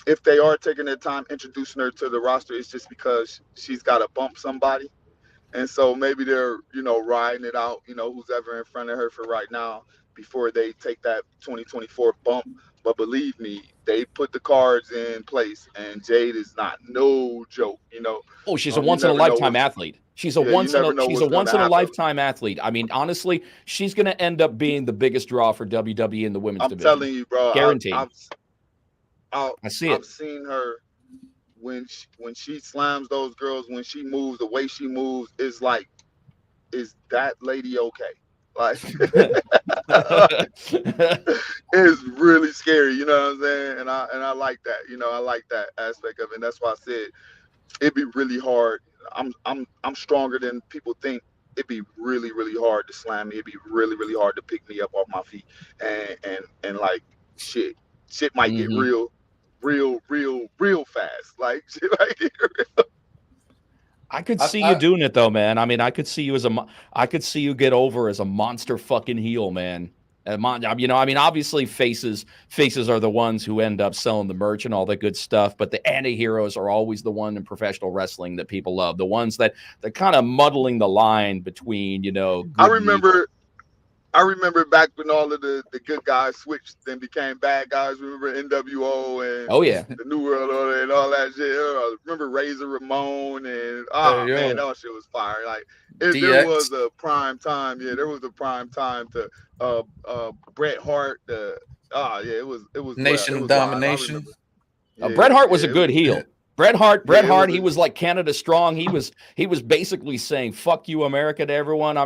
if they are taking their time introducing her to the roster, it's just because she's got to bump somebody. And so maybe they're, riding it out, who's ever in front of her for right now before they take that 2024 bump. But believe me, they put the cards in place, and Jade is not no joke, Oh, she's a once in a lifetime athlete. She's a once in a lifetime athlete. I mean, honestly, she's going to end up being the biggest draw for WWE in the women's division. I'm telling you, bro. Guaranteed. I see it. I've seen her when she slams those girls, when she moves, the way she moves is like, is that lady okay? Like, it's really scary, you know what I'm saying? And I like that, I like that aspect of it. And that's why I said it'd be really hard. I'm stronger than people think. It'd be really, really hard to slam me. It'd be really, really hard to pick me up off my feet. And like shit might get real fast. Like shit might get real. I could see you doing it though, man. I mean, I could see you get over as a monster fucking heel, man. Obviously faces are the ones who end up selling the merch and all that good stuff, but the anti-heroes are always the one in professional wrestling that people love. The ones that they're kind of muddling the line between, I remember back when all of the good guys switched and became bad guys. Remember NWO and the New World Order and all that shit. I remember Razor Ramon and man, that shit was fire. Like there was a prime time. Yeah, there was a prime time to Bret Hart. It was Nation Domination. Bret Hart was a good heel. Bret Hart, he was like Canada strong. He was basically saying "fuck you, America" to everyone.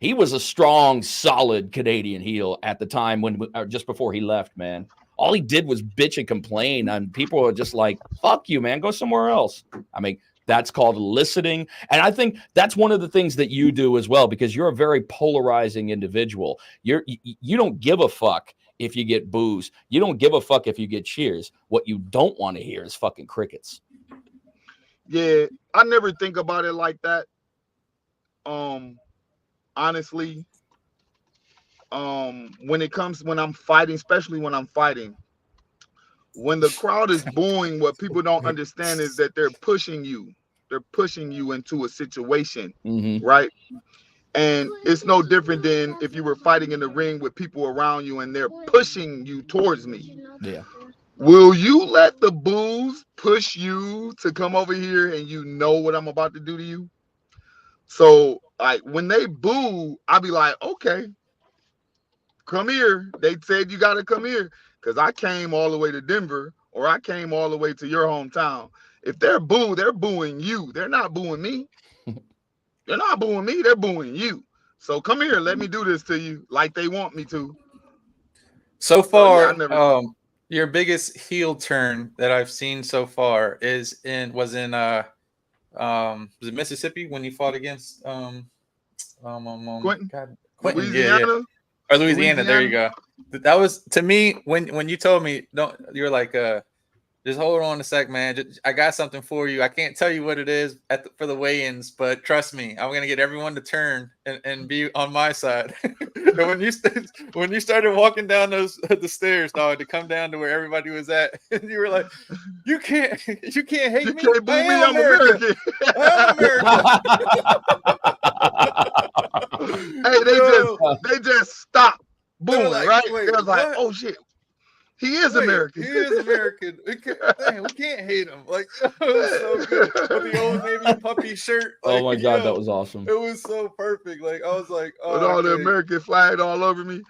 He was a strong, solid Canadian heel at the time just before he left, man. All he did was bitch and complain, and people were just like, "Fuck you, man, go somewhere else." I mean, that's called listening, and I think that's one of the things that you do as well, because you're a very polarizing individual. You don't give a fuck if you get boos. You don't give a fuck if you get cheers. What you don't want to hear is fucking crickets. Yeah, I never think about it like that. Honestly, when I'm fighting, especially when I'm fighting, when the crowd is booing, what people don't understand is that they're pushing you. They're pushing you into a situation, right? And it's no different than if you were fighting in the ring with people around you and they're pushing you towards me. Yeah. Will you let the boos push you to come over here and you know what I'm about to do to you? So like when they boo, I'll be like, okay, come here. They said you got to come here because I came all the way to Denver or I came all the way to your hometown. If they're booing you. They're not booing me. They're not booing me. They're booing you. So come here. Let me do this to you like they want me to. So far, your biggest heel turn that I've seen so far was in was it Mississippi when you fought against Quentin? Quentin, Louisiana? Or Louisiana. There you go. That was, to me, when you told me, don't, you're like, just hold on a sec, man. I got something for you. I can't tell you what it is for the weigh-ins, but trust me, I'm gonna get everyone to turn and be on my side. And when you started walking down the stairs, dog, to come down to where everybody was at, and you were like, you can't hate me. Can't boo me. I'm American. I'm American. Hey, they just stopped. Boom, like, right? Wait, they was like, what? oh shit. He is American. He is American. We can't hate him. Like, it was so good. With the Old Navy puppy shirt. Like, oh my God, that was awesome. It was so perfect. Like, I was like, oh, with all the American flag all over me.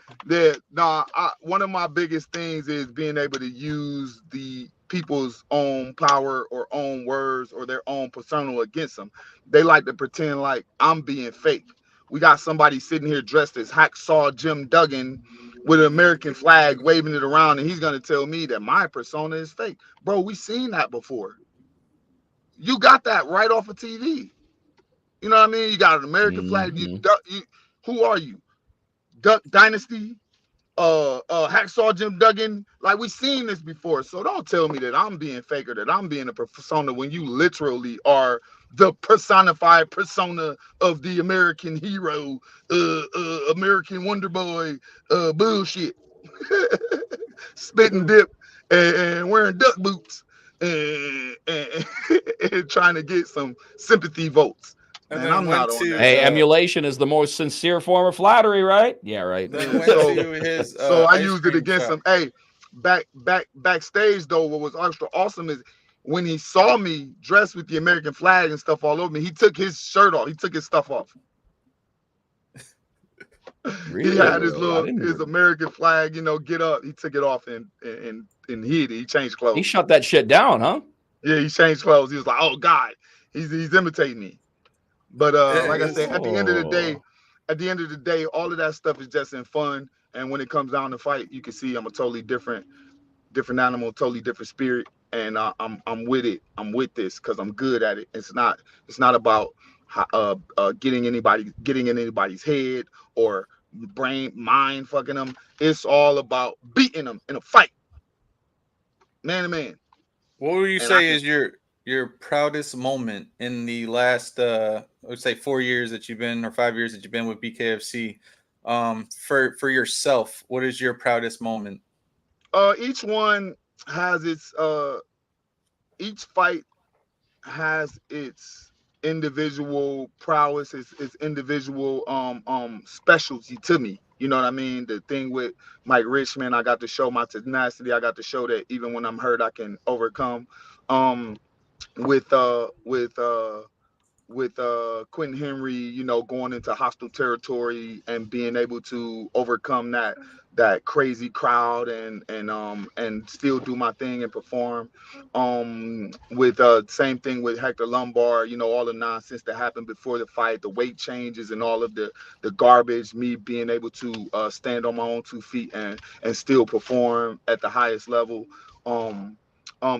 One of my biggest things is being able to use the people's own power or own words or their own persona against them. They like to pretend like I'm being fake. We got somebody sitting here dressed as Hacksaw Jim Duggan with an American flag waving it around, and he's going to tell me that my persona is fake. Bro, we seen that before. You got that right off of TV. You know what I mean? You got an American flag. Who are you? Duck Dynasty? Hacksaw Jim Duggan? Like, we seen this before. So don't tell me that I'm being fake or that I'm being a persona when you literally are the personified persona of the American hero, American Wonder Boy, bullshit. Spitting dip and wearing duck boots and trying to get some sympathy votes. Man, I'm not on that. Hey, emulation is the most sincere form of flattery, right? Yeah, right. So I used it against him. Hey, backstage though, what was extra awesome is when he saw me dressed with the American flag and stuff all over me, he took his shirt off. He took his stuff off. Really? He had his American flag, get up. He took it off and hid it. He changed clothes. He shut that shit down, huh? Yeah, he changed clothes. He was like, oh God, he's imitating me. But like I said, at the end of the day, all of that stuff is just in fun. And when it comes down to fight, you can see I'm a totally different animal, totally different spirit. And I'm with it. I'm with this because I'm good at it. It's not about getting in anybody's head or mind fucking them. It's all about beating them in a fight, man to man. What would you say is your proudest moment in the last let's say 4 years that you've been, or 5 years that you've been with Bkfc? For yourself, what is your proudest moment? Each one has its each fight has its individual prowess, its individual specialty to me. You know what I mean? The thing with Mike Richmond, I got to show my tenacity. I got to show that even when I'm hurt, I can overcome. With Quentin Henry, going into hostile territory and being able to overcome that crazy crowd and still do my thing and perform. With same thing with Hector Lombard, all the nonsense that happened before the fight, the weight changes and all of the garbage, me being able to stand on my own 2 feet and still perform at the highest level.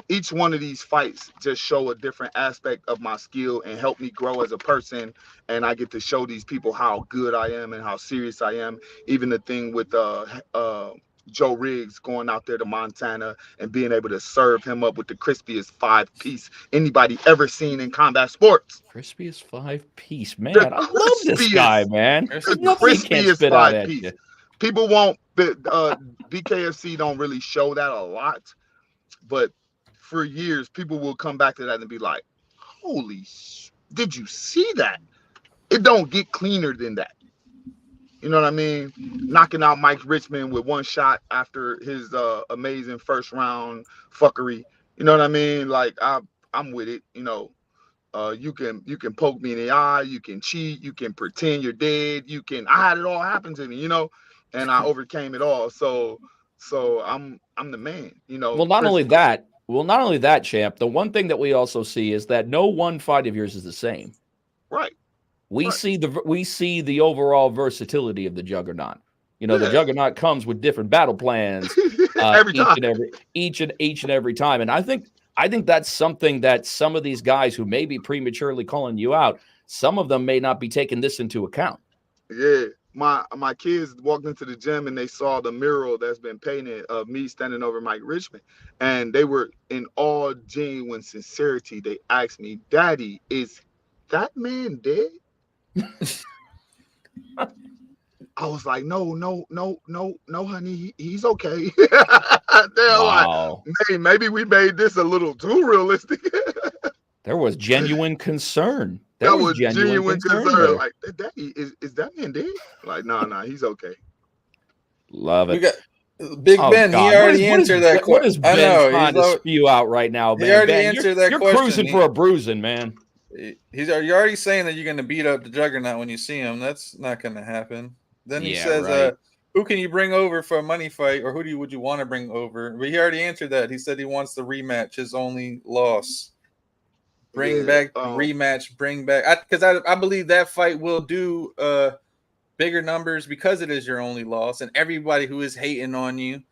Each one of these fights just show a different aspect of my skill and help me grow as a person. And I get to show these people how good I am and how serious I am. Even the thing with Joe Riggs going out there to Montana and being able to serve him up with the crispiest 5-piece anybody ever seen in combat sports. Crispiest 5-piece, man. I love this guy, man. The crispiest 5-piece. People won't, BKFC don't really show that a lot, but for years, people will come back to that and be like, holy, did you see that? It don't get cleaner than that. You know what I mean? Knocking out Mike Richmond with 1 shot after his amazing first round fuckery. You know what I mean? Like, I'm with it. You can poke me in the eye. You can cheat. You can pretend you're dead. I had it all happen to me, and I overcame it all. So I'm the man, Well, not only that, champ, the one thing that we also see is that no one fight of yours is the same. Right. We see the overall versatility of the Juggernaut. The Juggernaut comes with different battle plans each and every time. And I think that's something that some of these guys who may be prematurely calling you out, some of them may not be taking this into account. Yeah. my kids walked into the gym and they saw the mural that's been painted of me standing over Mike Richmond, and they were in all genuine sincerity. They asked me, "Daddy, is that man dead?" I was like, no, honey, he's okay. They're wow. like, hey, maybe we made this a little too realistic. There was genuine concern. That was genuine concern. there. Like, Daddy, is that man dead? Like, no, he's okay. Love it. We got Big Ben. God. He already answered that question. What is Ben trying to spew out right now, man? He already Ben, answered that question. You're cruising for a bruising, man. You're already saying that you're going to beat up the Juggernaut when you see him. That's not going to happen. Then he says, right. who can you bring over for a money fight, or would you want to bring over? But he already answered that. He said he wants the rematch, his only loss. Bring back rematch. Bring back, because I believe that fight will do bigger numbers because it is your only loss, and everybody who is hating on you,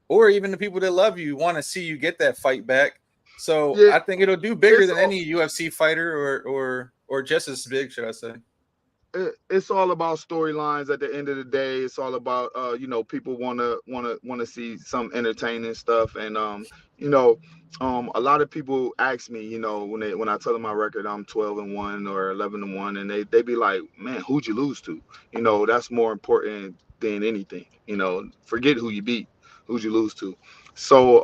or even the people that love you, want to see you get that fight back. So I think it'll do bigger than any UFC fighter, or just as big, should I say? It's all about storylines. At the end of the day, it's all about people want to see some entertaining stuff, and a lot of people ask me, when I tell them my record, I'm 12-1 or 11-1, and they be like, man, who'd you lose to? That's more important than anything. Forget who you beat, who'd you lose to? So,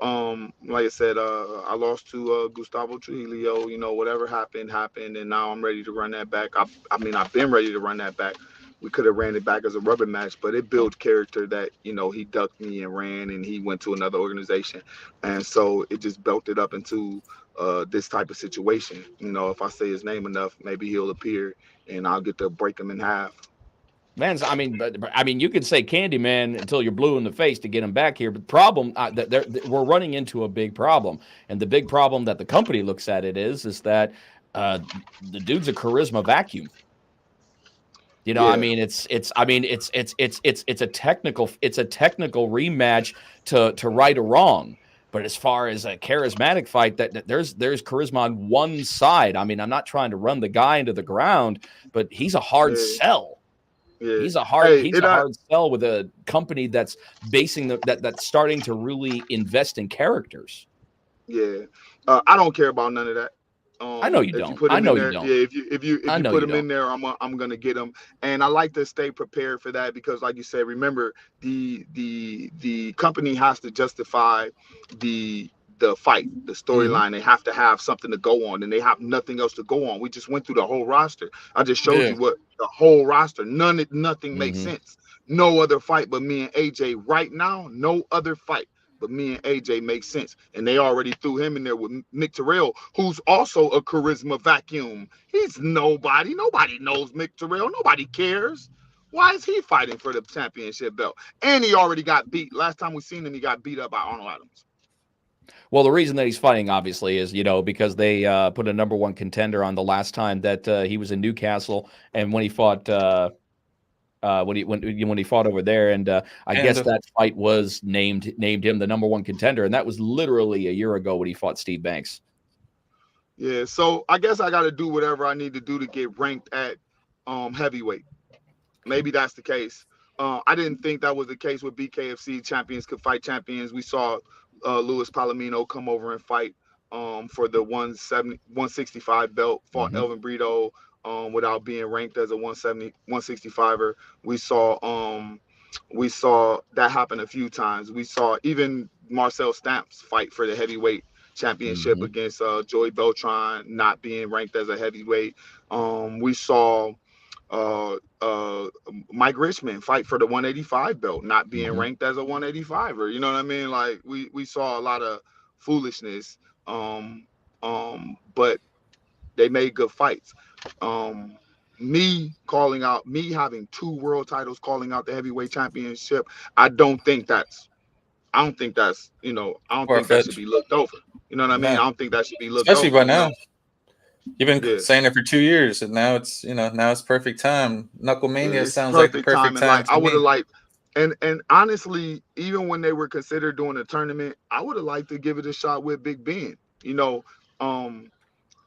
like I said, I lost to Gustavo Trujillo. Whatever happened, and now I'm ready to run that back. I've been ready to run that back. We could have ran it back as a rubber match, but it built character that, he ducked me and ran, and he went to another organization. And so it just built it up into this type of situation. If I say his name enough, maybe he'll appear, and I'll get to break him in half. Man, you could say Candyman until you're blue in the face to get him back here. But the problem we're running into a big problem, and the big problem that the company looks at it is that the dude's a charisma vacuum. It's a technical rematch to right a wrong. But as far as a charismatic fight, that there's charisma on one side. I'm not trying to run the guy into the ground, but he's a hard sell. Yeah. He's a hard sell with a company that's that's starting to really invest in characters. Yeah, I don't care about none of that. I know you don't. I know you don't. Yeah, if you put him in there, I'm gonna get him, and I like to stay prepared for that because, like you said, remember the company has to justify the fight, the storyline. They have to have something to go on, and they have nothing else to go on. We just went through the whole roster. I just showed you what the whole roster. Nothing makes sense. No other fight but me and AJ right now. No other fight but me and AJ makes sense. And they already threw him in there with Mick Terrell, who's also a charisma vacuum. He's nobody. Nobody knows Mick Terrell. Nobody cares. Why is he fighting for the championship belt? And he already got beat. Last time we seen him, he got beat up by Arnold Adams. Well, the reason that he's fighting, obviously, is, because they put a number one contender on the last time that he was in Newcastle, and when he fought when he fought over there, and I guess that fight was named him the number one contender, and that was literally a year ago when he fought Steve Banks. Yeah, so I guess I got to do whatever I need to do to get ranked at heavyweight. Maybe that's the case. I didn't think that was the case with Bkfc. Champions could fight champions. We saw Luis Palomino come over and fight for the 165 belt, fought Elvin Brito without being ranked as a 165er. We saw that happen a few times. We saw even Marcel Stamps fight for the heavyweight championship against Joey Beltran, not being ranked as a heavyweight. We saw Mike Richmond fight for the 185 belt, not being ranked as a 185er. You know what I mean? Like we saw a lot of foolishness, but they made good fights. Me having 2 world titles, calling out the heavyweight championship, I don't think that's I don't think that should be looked over. You know what I mean? I don't think that should be looked especially over. Especially by now. You've been saying it for 2 years, and now it's perfect time. Knucklemania sounds like the perfect time. I would have liked, and honestly, even when they were considered doing a tournament, I would have liked to give it a shot with Big Ben.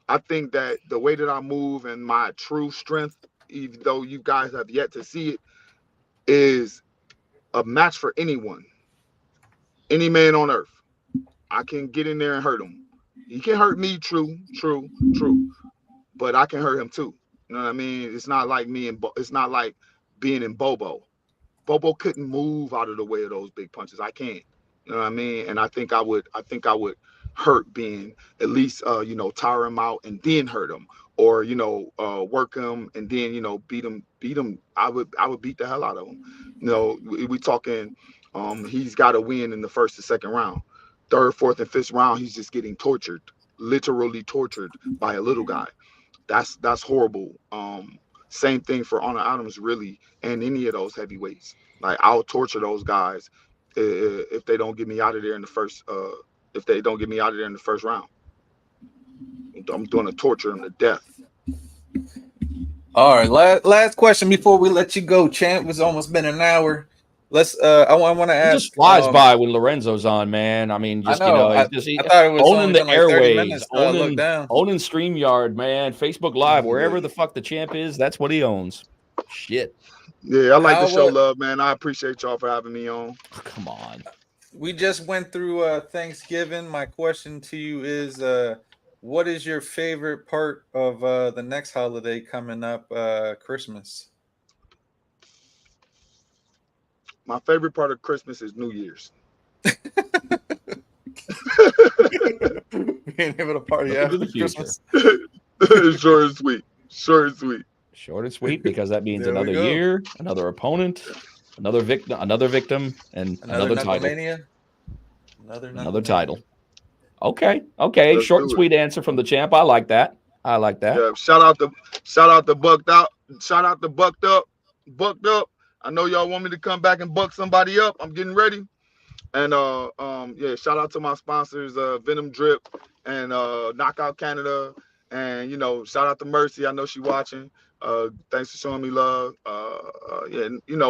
I think that the way that I move and my true strength, even though you guys have yet to see it, is a match for anyone, any man on earth. I can get in there and hurt him. He can hurt me, true, but I can hurt him too. You know what I mean? It's not like it's not like being in Bobo. Bobo couldn't move out of the way of those big punches. I can't. You know what I mean? And I think I would hurt being at least tire him out and then hurt him, or work him and then beat him. I would beat the hell out of him. We talking he's got to win in the first and second round. Third, fourth, and fifth round, he's just getting tortured, literally tortured by a little guy. That's horrible. Same thing for Honor Adams, really, and any of those heavyweights. Like, I'll torture those guys if they don't get me out of there in the first. If they don't get me out of there in the first round, I'm going to torture them to death. All right, last question before we let you go, champ. It's almost been an hour. Let's. I want to ask. It just flies by when Lorenzo's on, man. I mean, just I thought it was owning the airwaves, owning StreamYard, man. Facebook Live, wherever the fuck the champ is, that's what he owns. Shit. Yeah, I like the show, love, man. I appreciate y'all for having me on. Oh, come on. We just went through Thanksgiving. My question to you is, what is your favorite part of the next holiday coming up, Christmas? My favorite part of Christmas is New Year's. Being able to party after Christmas. Short and sweet. Short and sweet. Short and sweet, because that means another year, another opponent, another victim, and another title. Another title. Okay. Let's short and sweet answer from the champ. I like that. Yeah. Shout out to Bucked Out. Shout out to Bucked Up. I know y'all want me to come back and buck somebody up. I'm getting ready. And shout out to my sponsors, Venom Drip and Knockout Canada. And shout out to Mercy. I know she watching. Thanks for showing me love.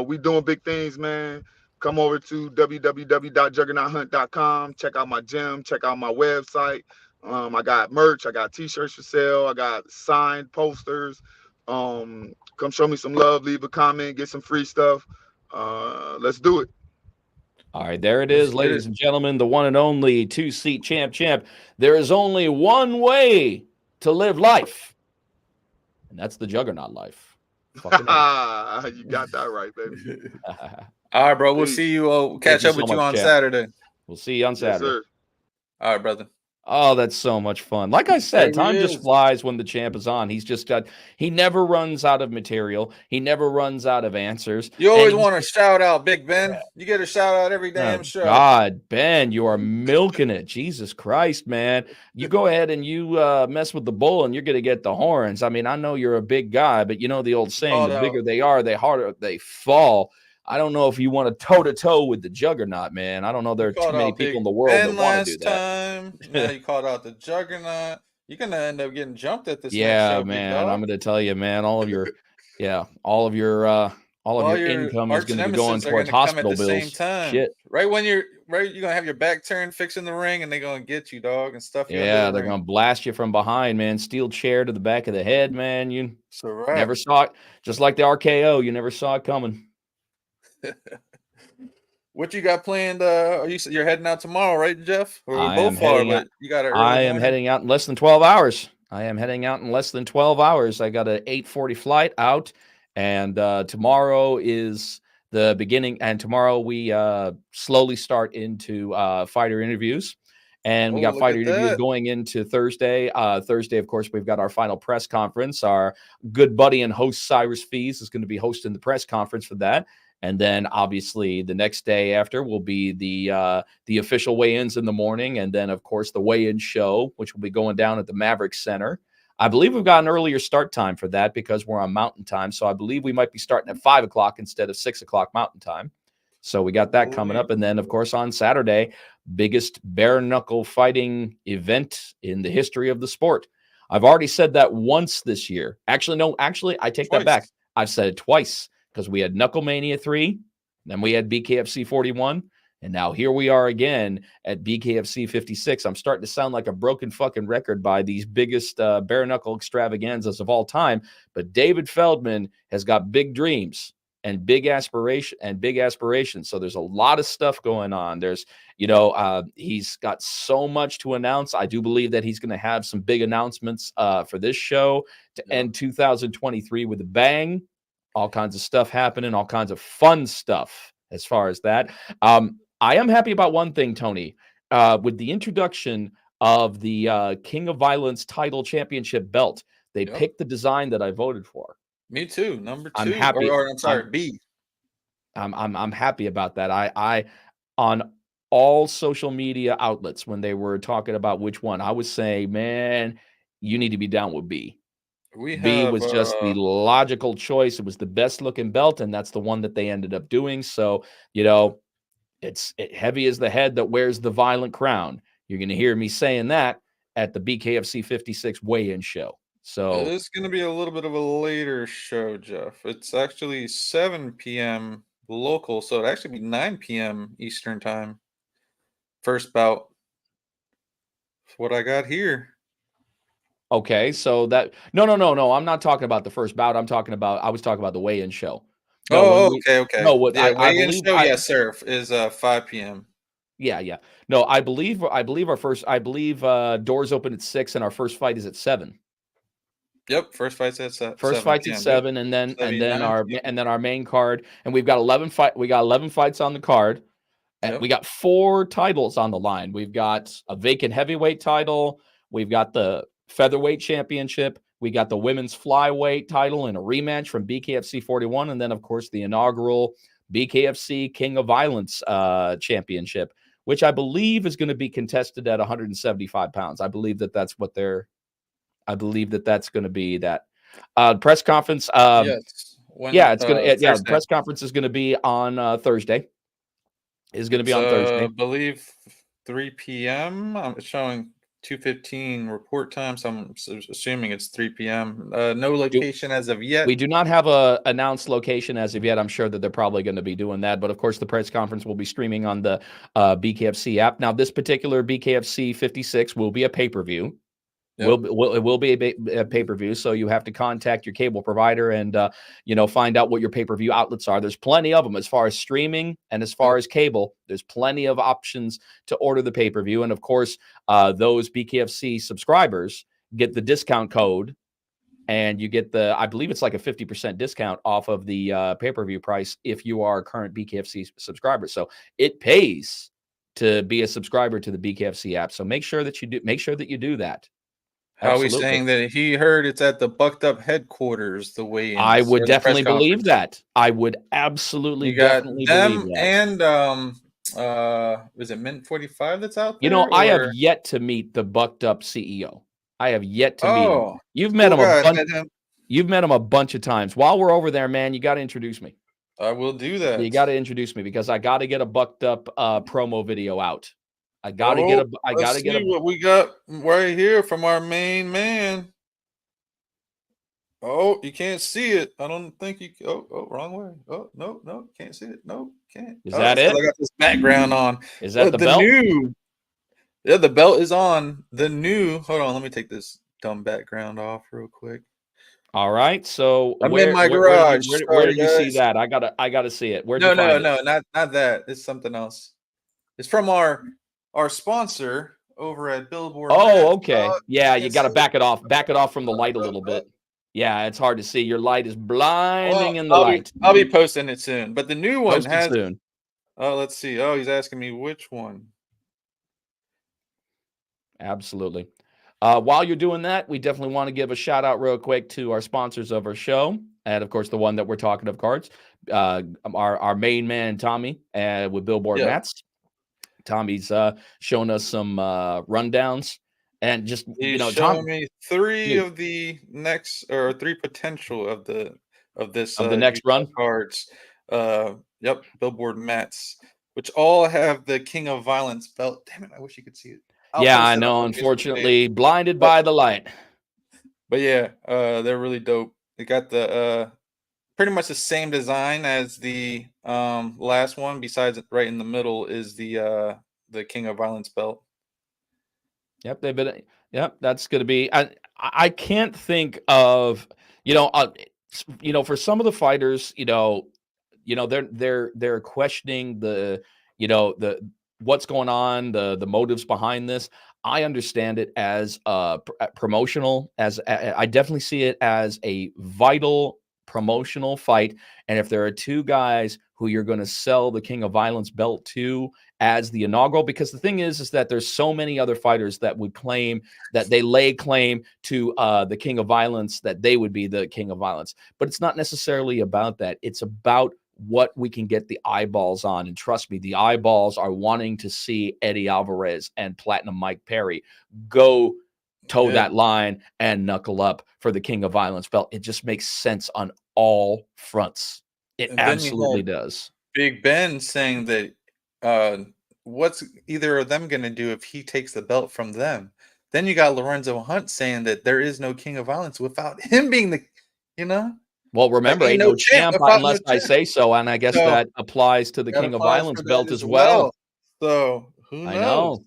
We doing big things, man. Come over to www.juggernauthunt.com. Check out my gym. Check out my website. I got merch. I got t-shirts for sale. I got signed posters. Come show me some love. Leave a comment. Get some free stuff. Let's do it. All right, there it is, ladies and gentlemen. The one and only two-seat champ. There is only one way to live life, and that's the Juggernaut life. You got that right, baby. All right, bro. We'll see you. We'll catch up with you on Saturday. We'll see you on Saturday. Yes, sir. All right, brother. Oh, that's so much fun. Like I said, time just flies when the champ is on. He never runs out of material. He never runs out of answers. You always want to shout out, Big Ben. You get a shout out every damn show. God, Ben, you are milking it. Jesus Christ, man. You go ahead and you mess with the bull and you're going to get the horns. I mean, I know you're a big guy, but you know the old saying, the bigger they are, the harder they fall. I don't know if you want to toe-to-toe with the Juggernaut, man. I don't know. There are too many people in the world that want to do that. Now you called out the Juggernaut. You're going to end up getting jumped at this. Yeah, show, man. I'm going to tell you, man, all of your income is going to be going towards hospital bills. Same time. Shit. Right when you're going to have your back turned fixing the ring and they're going to get you, dog, and stuff. Yeah, they're going to blast you from behind, man. Steel chair to the back of the head, man. You never saw it. Just like the RKO, you never saw it coming. What you got planned? You're heading out tomorrow, right, Jeff? Or I am heading out in less than 12 hours. I got an 8:40 flight out, and tomorrow is the beginning. And tomorrow we slowly start into fighter interviews. And we got fighter interviews going into Thursday. Thursday, of course, we've got our final press conference. Our good buddy and host Cyrus Fees is going to be hosting the press conference for that. And then obviously the next day after will be the official weigh-ins in the morning. And then, of course, the weigh-in show, which will be going down at the Maverick Center. I believe we've got an earlier start time for that because we're on Mountain Time. So I believe we might be starting at 5 o'clock instead of 6 o'clock Mountain Time. So we got that coming up. And then, of course, on Saturday, biggest bare knuckle fighting event in the history of the sport. I've already said that once this year. Actually, I take that back. I've said it twice. Because we had Knucklemania 3, then we had Bkfc 41, and now here we are again at Bkfc 56. I'm starting to sound like a broken fucking record by these biggest bare knuckle extravaganzas of all time, but David Feldman has got big dreams and big aspirations. So there's a lot of stuff going on. There's, he's got so much to announce. I do believe that he's going to have some big announcements for this show to end 2023 with a bang. All kinds of stuff happening, all kinds of fun stuff as far as that. I am happy about one thing, Tony, with the introduction of the King of Violence title championship belt. They picked the design that I voted for. Me too. Number 2. I'm happy. I'm sorry, B. I'm happy about that. I on all social media outlets, when they were talking about which one, I was saying, man, you need to be down with B. B was just the logical choice. It was the best looking belt, and that's the one that they ended up doing. So, it's heavy as the head that wears the violent crown. You're going to hear me saying that at the BKFC 56 weigh-in show. So it's going to be a little bit of a later show, Jeff. It's actually 7 p.m. local, so it'd actually be 9 p.m. Eastern time. First bout. That's what I got here. Okay, so that no, I'm not talking about the first bout. I was talking about the weigh-in show. No, okay. No, I believe show, yes, sir, is 5 p.m. Yeah. No, I believe doors open at 6 and our first fight is at 7. Yep, first fight's at 7. First fight's at 7, and then our main card, and we got 11 fights on the card. And we got 4 titles on the line. We've got a vacant heavyweight title, we've got the featherweight championship, we got the women's flyweight title and a rematch from BKFC 41, and then of course the inaugural BKFC King of Violence championship, which I believe is going to be contested at 175 pounds. I believe that that's going to be that press conference. Yes. The press conference is going to be on Thursday. I believe 3 p.m. I'm showing 2:15 report time, so I'm assuming it's 3 p.m. No location as of yet. We do not have a announced location as of yet. I'm sure that they're probably going to be doing that, but of course the press conference will be streaming on the BKFC app. Now, this particular BKFC 56 will be a pay-per-view. It will be a pay-per-view, so you have to contact your cable provider and find out what your pay-per-view outlets are. There's plenty of them as far as streaming and as far as cable. There's plenty of options to order the pay-per-view, and of course, those BKFC subscribers get the discount code, and you get I believe it's like a 50% discount off of the pay-per-view price if you are a current BKFC subscriber. So it pays to be a subscriber to the BKFC app. So make sure that you do that. How are we saying that he heard it's at the Bucked Up headquarters, the weigh-in? I would definitely believe that. I would absolutely definitely believe that. And is it Mint 45 that's out there? I have yet to meet the Bucked Up CEO. I have yet to meet him. You've met him You've met him a bunch of times. While we're over there, man, you got to introduce me. I will do that. You got to introduce me because I got to get a Bucked Up promo video out. I gotta get what we got right here from our main man. Oh, you can't see it. I don't think you. Oh, wrong way. Oh, no, can't see it. No, can't. Is that it? I got this background on. Is that the belt? Yeah, the belt is on. The new. Hold on, let me take this dumb background off real quick. All right, so I'm in my garage. Where did you see that? I gotta see it. No, not that. It's something else. It's from our sponsor over at Billboard. Oh, okay. Yeah, you got to back it off from the light a little bit. Yeah, it's hard to see. Your light is blinding in the light. I'll be posting it soon. But the new one has soon. Oh, let's see. Oh, he's asking me which one. Absolutely. While you're doing that, we definitely want to give a shout out real quick to our sponsors of our show. And of course, the one that we're talking of cards, our main man, Tommy, with Billboard Mats. Tommy's showing us some rundowns and just he's showing me 3 of the next or 3 potential of the next run cards. Billboard Mats, which all have the King of Violence belt. Damn it, I wish you could see it. I know. Unfortunately, blinded by the light. But yeah, they're really dope. They got the pretty much the same design as the last one. Besides, right in the middle is the King of Violence belt. Yep, that's going to be. I can't think of for some of the fighters, you know, they're questioning the, you know, the what's going on, the motives behind this. I understand it as promotional, as I definitely see it as a vital promotional fight. And if there are two guys who you're going to sell the King of Violence belt to as the inaugural, because the thing is that there's so many other fighters that would claim that they lay claim to the King of Violence, that they would be the King of Violence. But it's not necessarily about that. It's about what we can get the eyeballs on. And trust me, the eyeballs are wanting to see Eddie Alvarez and Platinum Mike Perry go toe that line and knuckle up for the King of Violence belt. It just makes sense on all fronts. It absolutely does. Big Ben saying that what's either of them going to do if he takes the belt from them? Then you got Lorenzo Hunt saying that there is no King of Violence without him being the, you know. Well, remember, ain't no champ unless I say so, and I guess that applies to the King of Violence belt as well. So who knows?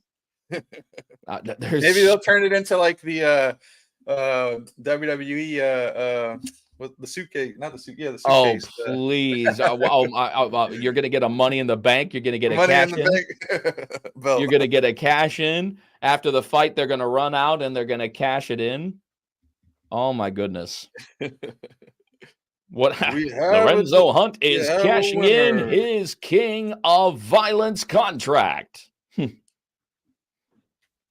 I know. Maybe they'll turn it into like the WWE with the suitcase, not the suitcase. Yeah, the suitcase. Oh, please! You're gonna get a Money in the Bank. You're gonna get a cash in. You're gonna get a cash in after the fight. They're gonna run out and they're gonna cash it in. Oh my goodness! What Lorenzo Hunt is cashing in his King of Violence contract.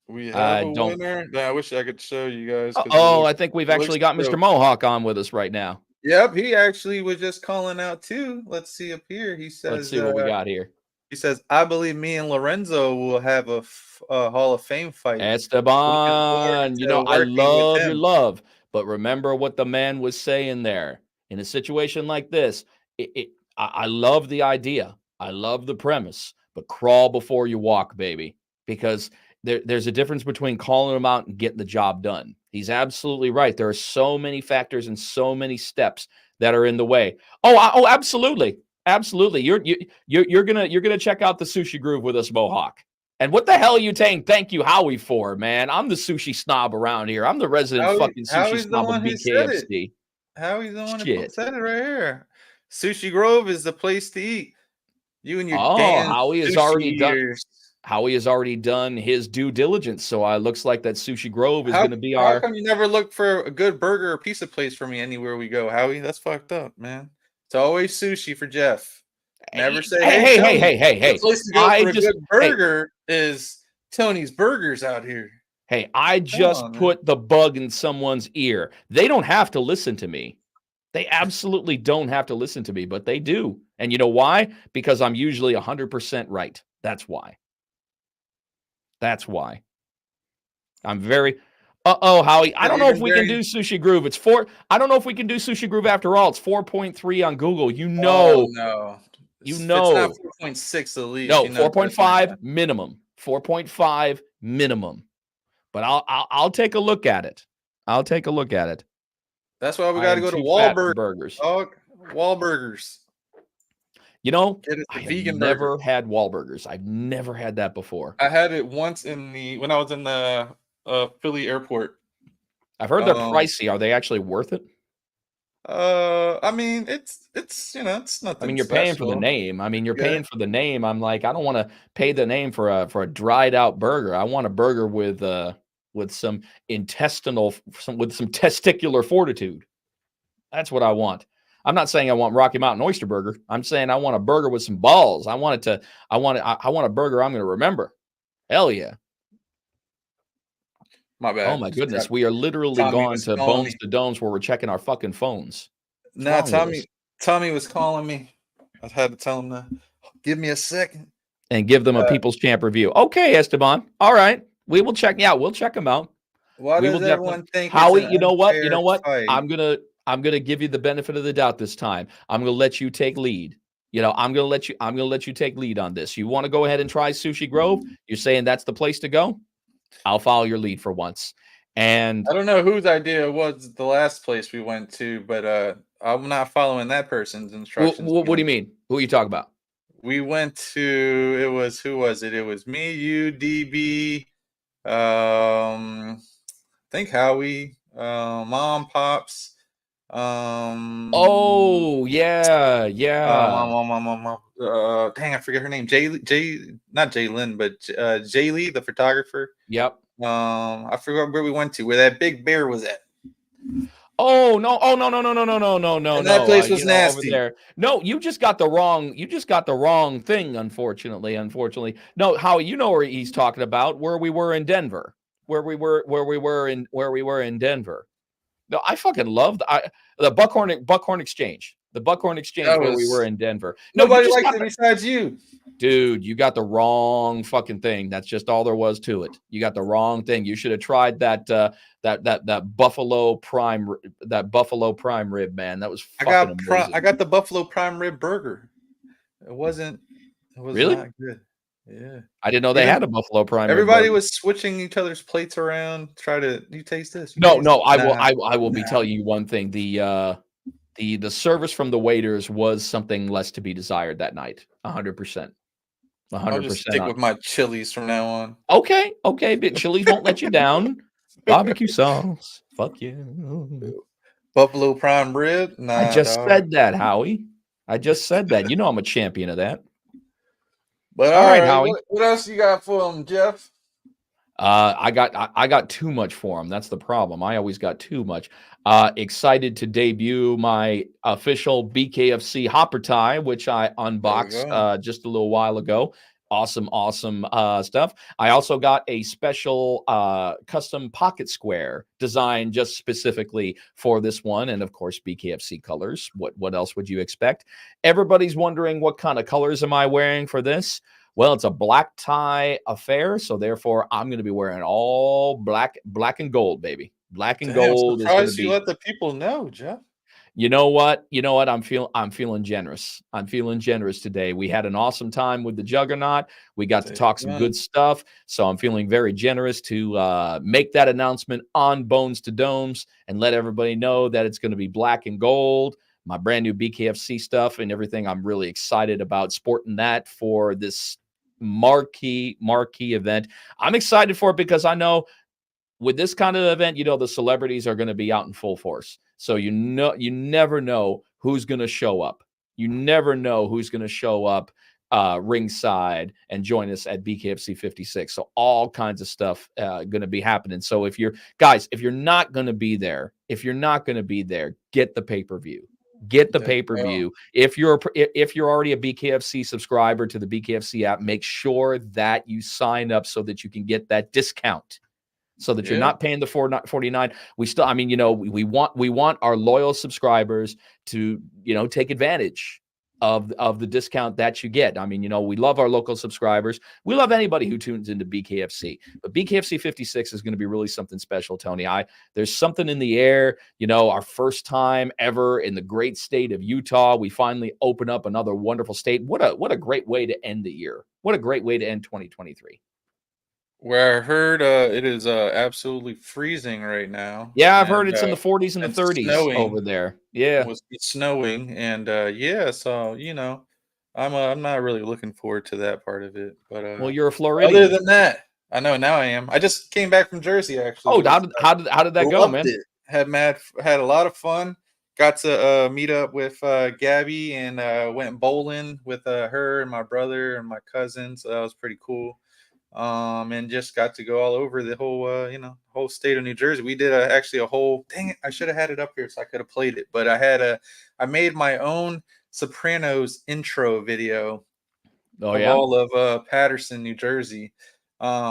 We have a winner. I wish I could show you guys. I think we've actually got Mr. Mohawk on with us right now. Yep, he actually was just calling out too. Let's see up here. He says, "Let's see what we got here." He says, "I believe me and Lorenzo will have a Hall of Fame fight." Esteban, you know I love your love, but remember what the man was saying there. In a situation like this, I love the idea. I love the premise, but crawl before you walk, baby, because there's a difference between calling him out and getting the job done. He's absolutely right. There are so many factors and so many steps that are in the way. Oh, absolutely. Absolutely. You're gonna check out the Sushi Groove with us, Mohawk. And what the hell are you saying thank you, Howie, for, man? I'm the sushi snob around here. I'm the resident fucking sushi snob of BKFC. Howie's the one who said it right here. Sushi Grove is the place to eat. You and your Howie has already done. Howie has already done his due diligence, so it looks like that Sushi Grove is going to be our. How come you never look for a good burger or pizza place for me anywhere we go, Howie? That's fucked up, man. It's always sushi for Jeff. Never say, hey. The place to go for a good burger is Tony's Burgers out here. Hey, I just put the bug in someone's ear. They don't have to listen to me. They absolutely don't have to listen to me, but they do. And you know why? Because I'm usually 100% right. That's why. That's why. I'm very. Howie. I don't know if we can do Sushi Groove. It's 4. I don't know if we can do Sushi Groove after all. It's 4.3 on Google. You know. Oh, no. You know. It's not 4.6 at least. No, 4.5 minimum. 4.5 minimum. But I'll take a look at it. I'll take a look at it. That's why we got to go to Wahlburgers. Wahlburgers. You know, I've never had Wahlburgers. I've never had that before. I had it once when I was in the Philly airport. I've heard they're pricey. Are they actually worth it? I mean, it's it's nothing. I mean, you're paying for the name. Paying for the name. I'm like, I don't want to pay the name for a dried out burger. I want a burger with some testicular fortitude. That's what I want. I'm not saying I want Rocky Mountain Oyster Burger. I'm saying I want a burger with some balls. I want a burger I'm going to remember. Hell yeah. My bad. Oh my goodness. We are literally gone to Bones to Domes where we're checking our fucking phones. No, Tommy was calling me. I had to tell him to give me a second. And give them a People's Champ review. Okay, Esteban. All right. We will check. Yeah, we'll check them out. Why does everyone think Howie, you know what? Fight? I'm gonna give you the benefit of the doubt this time. I'm gonna let you take lead. I'm gonna let you take lead on this. You want to go ahead and try Sushi Grove? You're saying that's the place to go? I'll follow your lead for once. And I don't know whose idea it was the last place we went to, but I'm not following that person's instructions. What do you mean? Who are you talking about? We went to who was it? It was me, you, DB, I think Howie, Mom, Pops. Oh yeah, yeah. Dang, I forget her name. Not Jay Lynn, but Jay Lee, the photographer. Yep. I forgot where we went to, where that big bear was at. Oh no! Oh no! No! No! No! No! No! No! No! And that place was nasty. Over there. No, you just got the wrong. You just got the wrong thing. Unfortunately. No, Howie, you know where he's talking about. Where we were in Denver. Where we were in Denver. No, I fucking loved the Buckhorn Exchange. The Buckhorn Exchange where we were in Denver. No, nobody liked it besides you. Dude, you got the wrong fucking thing. That's just all there was to it. You got the wrong thing. You should have tried that buffalo prime rib, man. That was fucking amazing. I got the buffalo prime rib burger. It was really not good. Yeah, I didn't know they had a buffalo prime. Everybody was switching each other's plates around. You taste this? No. I will be telling you one thing. The service from the waiters was something less to be desired that night. 100%. 100%. I'll just stick with my Chili's from now on. Okay, but Chili's won't let you down. Barbecue sauce. Fuck yeah. Buffalo prime rib. Nah, I just said that, Howie. I just said that. You know I'm a champion of that. But all right, Howie. What else you got for him, Jeff? I got too much for him. That's the problem. I always got too much. Excited to debut my official Bkfc hopper tie, which I unboxed just a little while ago. Awesome stuff. I also got a special custom pocket square designed just specifically for this one, and of course Bkfc colors. What else would you expect? Everybody's wondering what kind of colors am I wearing for this? Well, it's a black tie affair, so therefore I'm going to be wearing all black and gold, baby. Black and gold is going to be. You let the people know, Jeff. You know what? I'm feeling generous. I'm feeling generous today. We had an awesome time with the Juggernaut. We got to talk some good stuff. So I'm feeling very generous to make that announcement on Bones to Domes and let everybody know that it's going to be black and gold. My brand new Bkfc stuff and everything. I'm really excited about sporting that for this marquee event. I'm excited for it because I know with this kind of event, the celebrities are going to be out in full force. So you never know who's going to show up. You never know who's going to show up ringside and join us at Bkfc 56. So all kinds of stuff going to be happening. So if you're not going to be there, get the pay-per-view. Get the pay-per-view. If you're already a Bkfc subscriber to the Bkfc app, make sure that you sign up so that you can get that discount. So that you're not paying the $4.49. We still, we want our loyal subscribers to, take advantage of the discount that you get. We love our local subscribers. We love anybody who tunes into Bkfc. But Bkfc 56 is going to be really something special, Tony. There's something in the air. Our first time ever in the great state of Utah. We finally open up another wonderful state. What a great way to end the year. What a great way to end 2023. Where I heard it is absolutely freezing right now. Yeah, I've heard it's in the 40s and the 30s over there. Yeah, it's snowing, and so I'm not really looking forward to that part of it. But well, you're a Floridian. Other than that, I know now I am. I just came back from Jersey actually. Oh, how did that go, man? Had a lot of fun. Got to meet up with Gabby and went bowling with her and my brother and my cousin. So that was pretty cool. And just got to go all over the whole state of New Jersey. We did actually a whole, dang it, I should have had it up here so I could have played it, but I made my own Sopranos intro video all of Patterson, New Jersey,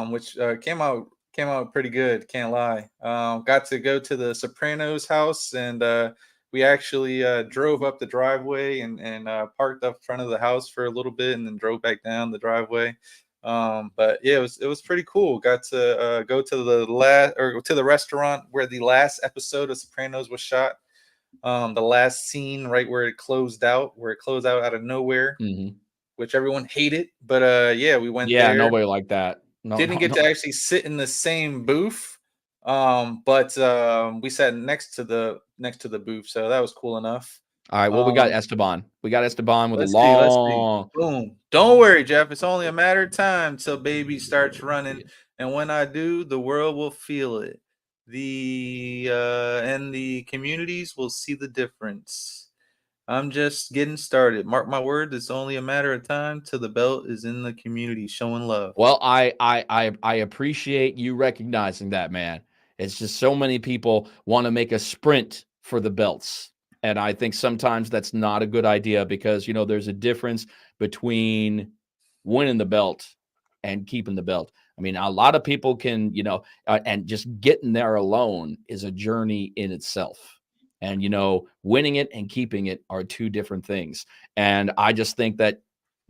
which came out pretty good, can't lie. Got to go to the Sopranos house, and we actually drove up the driveway and parked up front of the house for a little bit and then drove back down the driveway. But yeah, it was pretty cool. Got to go to the restaurant where the last episode of Sopranos was shot. The last scene, right where it closed out out of nowhere, which everyone hated. But we went there. Nobody liked that. Didn't get to actually sit in the same booth. But we sat next to the booth, so that was cool enough. All right, well, we got Esteban. We got Esteban with a long. Boom. Don't worry, Jeff. It's only a matter of time till baby starts running. And when I do, the world will feel it. and the communities will see the difference. I'm just getting started. Mark my word, it's only a matter of time till the belt is in the community showing love. Well, I appreciate you recognizing that, man. It's just so many people want to make a sprint for the belts. And I think sometimes that's not a good idea because, there's a difference between winning the belt and keeping the belt. I mean, a lot of people can, and just getting there alone is a journey in itself. And, winning it and keeping it are two different things. And I just think that,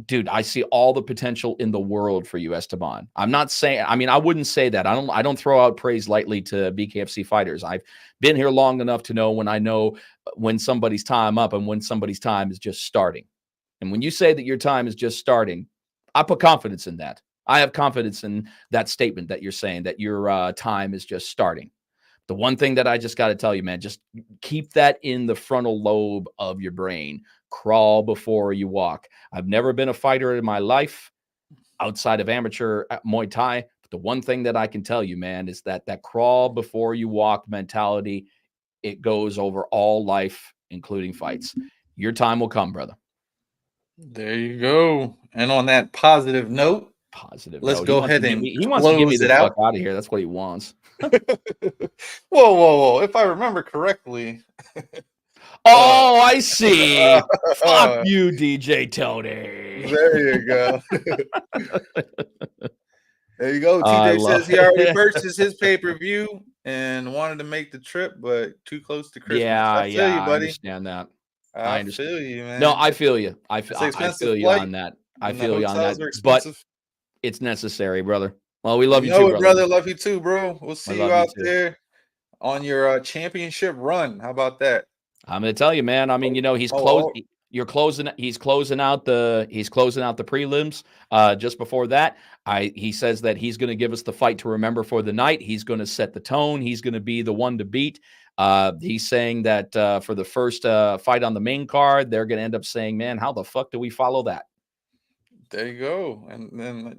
dude, I see all the potential in the world for you, Esteban. I'm not saying, I wouldn't say that. I don't throw out praise lightly to BKFC fighters. I've been here long enough to know when somebody's time up and when somebody's time is just starting. And when you say that your time is just starting, I put confidence in that. I have confidence in that statement that you're saying, that your time is just starting. The one thing that I just got to tell you, man, just keep that in the frontal lobe of your brain. Crawl before you walk. I've never been a fighter in my life outside of amateur Muay Thai. But the one thing that I can tell you, man, is that crawl before you walk mentality, it goes over all life, including fights. Your time will come, brother. There you go. And on that positive note, let's go ahead and he wants to get me the fuck out of here. That's what he wants. Whoa. If I remember correctly. Oh, I see. Fuck you, DJ Tony. There you go. There you go. TJ says he already purchased his pay-per-view and wanted to make the trip, but too close to Christmas. I feel you, buddy. I understand that. I understand. Feel you, man. No, I feel you. I feel you on that. I feel you on that. But it's necessary, brother. Well, we love you too, brother. Love you too, bro. We'll see you out there on your championship run. How about that? I'm gonna tell you, man. I mean, he's close. You're closing. He's closing out the prelims. Just before that, he says that he's going to give us the fight to remember for the night. He's going to set the tone. He's going to be the one to beat. He's saying that for the first fight on the main card, they're going to end up saying, "Man, how the fuck do we follow that?" There you go. And then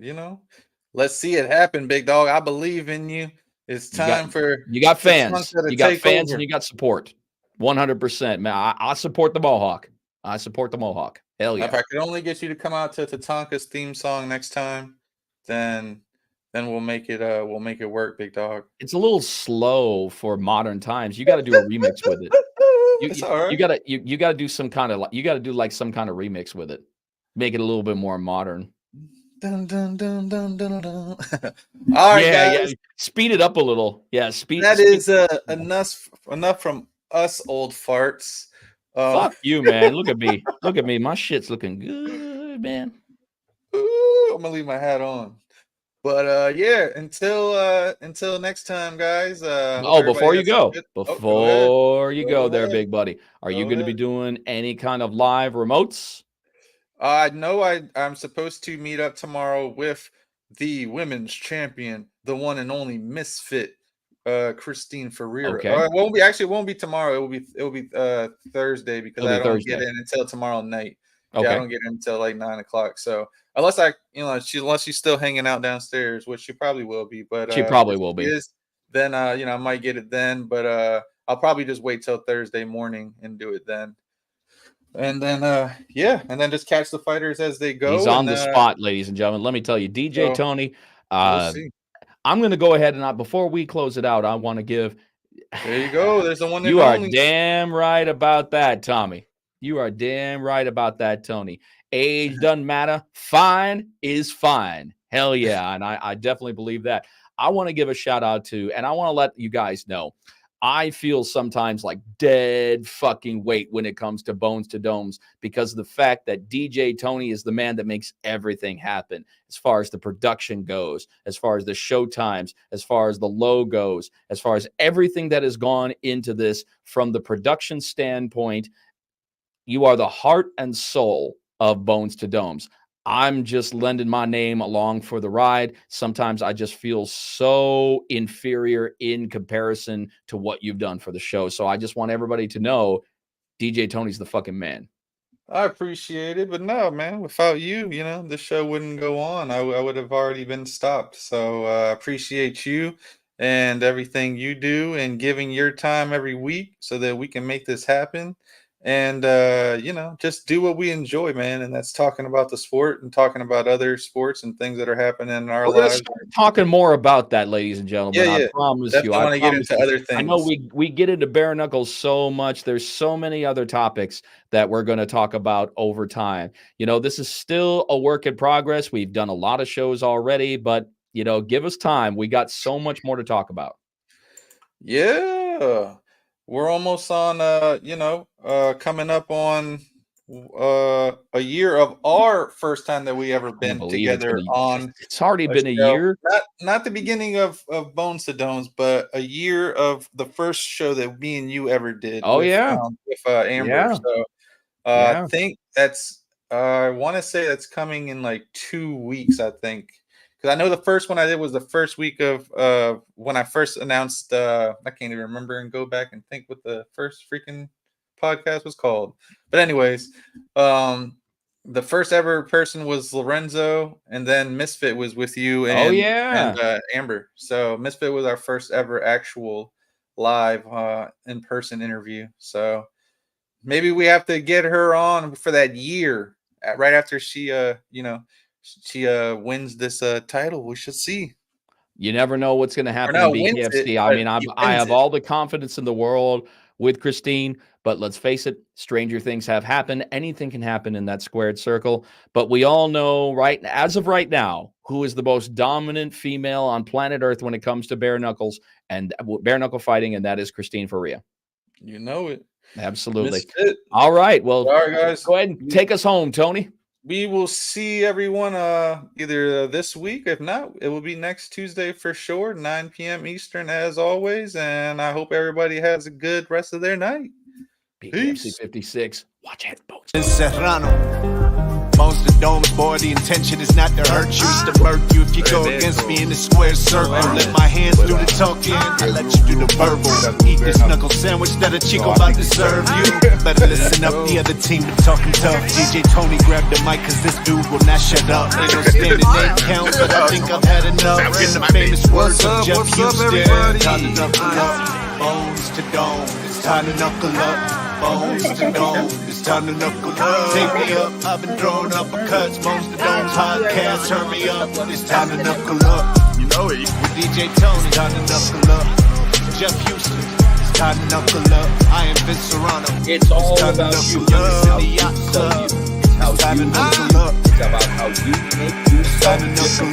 let's see it happen, big dog. I believe in you. It's time you got fans. You got fans and you got support. 100%, man. I support the Mohawk. I support the Mohawk. Hell yeah. If I could only get you to come out to Tatanka's theme song next time, then we'll make it work, big dog. It's a little slow for modern times. You got to do a remix with it. You got to do some kind of some kind of remix with it. Make it a little bit more modern. Dun, dun, dun, dun, dun, dun. All right, guys. Yeah. Speed it up a little. Yeah, That is enough from us old farts. Fuck you, man. Look at me. Look at me. My shit's looking good, man. Ooh, I'm gonna leave my hat on. But yeah, until next time, guys. Before you go, there, big buddy. Are you going to be doing any kind of live remotes? No, I'm supposed to meet up tomorrow with the women's champion, the one and only Misfit, Christine Ferreira. Okay. It won't be tomorrow. It will be Thursday because I don't get in until tomorrow night. Okay. Yeah, I don't get in until like 9:00. So unless she's still hanging out downstairs, which she probably will be, but she probably will be. Then I might get it then, but I'll probably just wait till Thursday morning and do it then. And then and then just catch the fighters as they go. He's on the spot, ladies and gentlemen. Let me tell you, DJ Tony. We'll see. I'm going to go ahead and before we close it out, I want to give. There you go. There's the one. You are damn right about that, Tommy. You are damn right about that, Tony. Age doesn't matter. Fine is fine. Hell yeah. And I definitely believe that. I want to give a shout out to, and I want to let you guys know, I feel sometimes like dead fucking weight when it comes to Bones to Domes because of the fact that DJ Tony is the man that makes everything happen as far as the production goes, as far as the show times, as far as the logos, as far as everything that has gone into this from the production standpoint. You are the heart and soul of Bones to Domes. I'm just lending my name along for the ride. Sometimes I just feel so inferior in comparison to what you've done for the show. So I just want everybody to know DJ Tony's the fucking man. I appreciate it, but no, man, without you, the show wouldn't go on. I would have already been stopped. So I appreciate you and everything you do and giving your time every week so that we can make this happen. And just do what we enjoy, man, and that's talking about the sport and talking about other sports and things that are happening in our lives. Talking more about that, ladies and gentlemen. Yeah. I promise definitely you. I want to get into other things. I know we get into bare knuckles so much. There's so many other topics that we're going to talk about over time. This is still a work in progress. We've done a lot of shows already, but give us time. We got so much more to talk about. Yeah. We're almost on coming up on a year of our first time that we ever been together on. It's already been a year. Not the beginning of Bones to Domes, but a year of the first show that me and you ever did. Oh, with Amber. Yeah. So I think that's I want to say that's coming in like 2 weeks, I think. Because I know the first one I did was the first week of when I first announced. I can't even remember and go back and think what the first freaking podcast was called. But anyways, the first ever person was Lorenzo, and then Misfit was with you and Amber. So Misfit was our first ever actual live in-person interview. So maybe we have to get her on for that year right after she wins this title. We should see. You never know what's going to happen in Bkfc. I mean, I have all the confidence in the world with Christine, but let's face it, stranger things have happened. Anything can happen in that squared circle. But we all know, as of right now, who is the most dominant female on planet Earth when it comes to bare knuckles and bare knuckle fighting, and that is Christine Faria. You know it. Absolutely. All right. Well, all right, guys. Go ahead and take us home, Tony. We will see everyone either this week. If not, it will be next Tuesday for sure, 9 p.m. Eastern as always. And I hope everybody has a good rest of their night. Bkfc 56. Watch headphones. Bones to Domes, boy, the intention is not to hurt you, it's to murk you. If you go against me in the square circle, let my hands do the talking, I let you do the verbal. Eat this knuckle sandwich that a Chico about to serve you. Better listen up, the other team been talking tough. DJ Tony grab the mic, cause this dude will not shut up. Ain't no standing name count, but I think I've had enough. In the famous words of Jeff Houston, time to knuckle up. Bones to Dome, it's time to knuckle up. Bones to Dome, it's time to knuckle up. Take me up, I've been throwing uppercuts. Bones to Dome podcast, turn me up. It's time to knuckle up. You know it. With DJ Tony, time to knuckle up. Jeff Houston, it's time to knuckle up. I am Vince Serrano. It's all about you. It's time to knuckle up. It's about how you make use of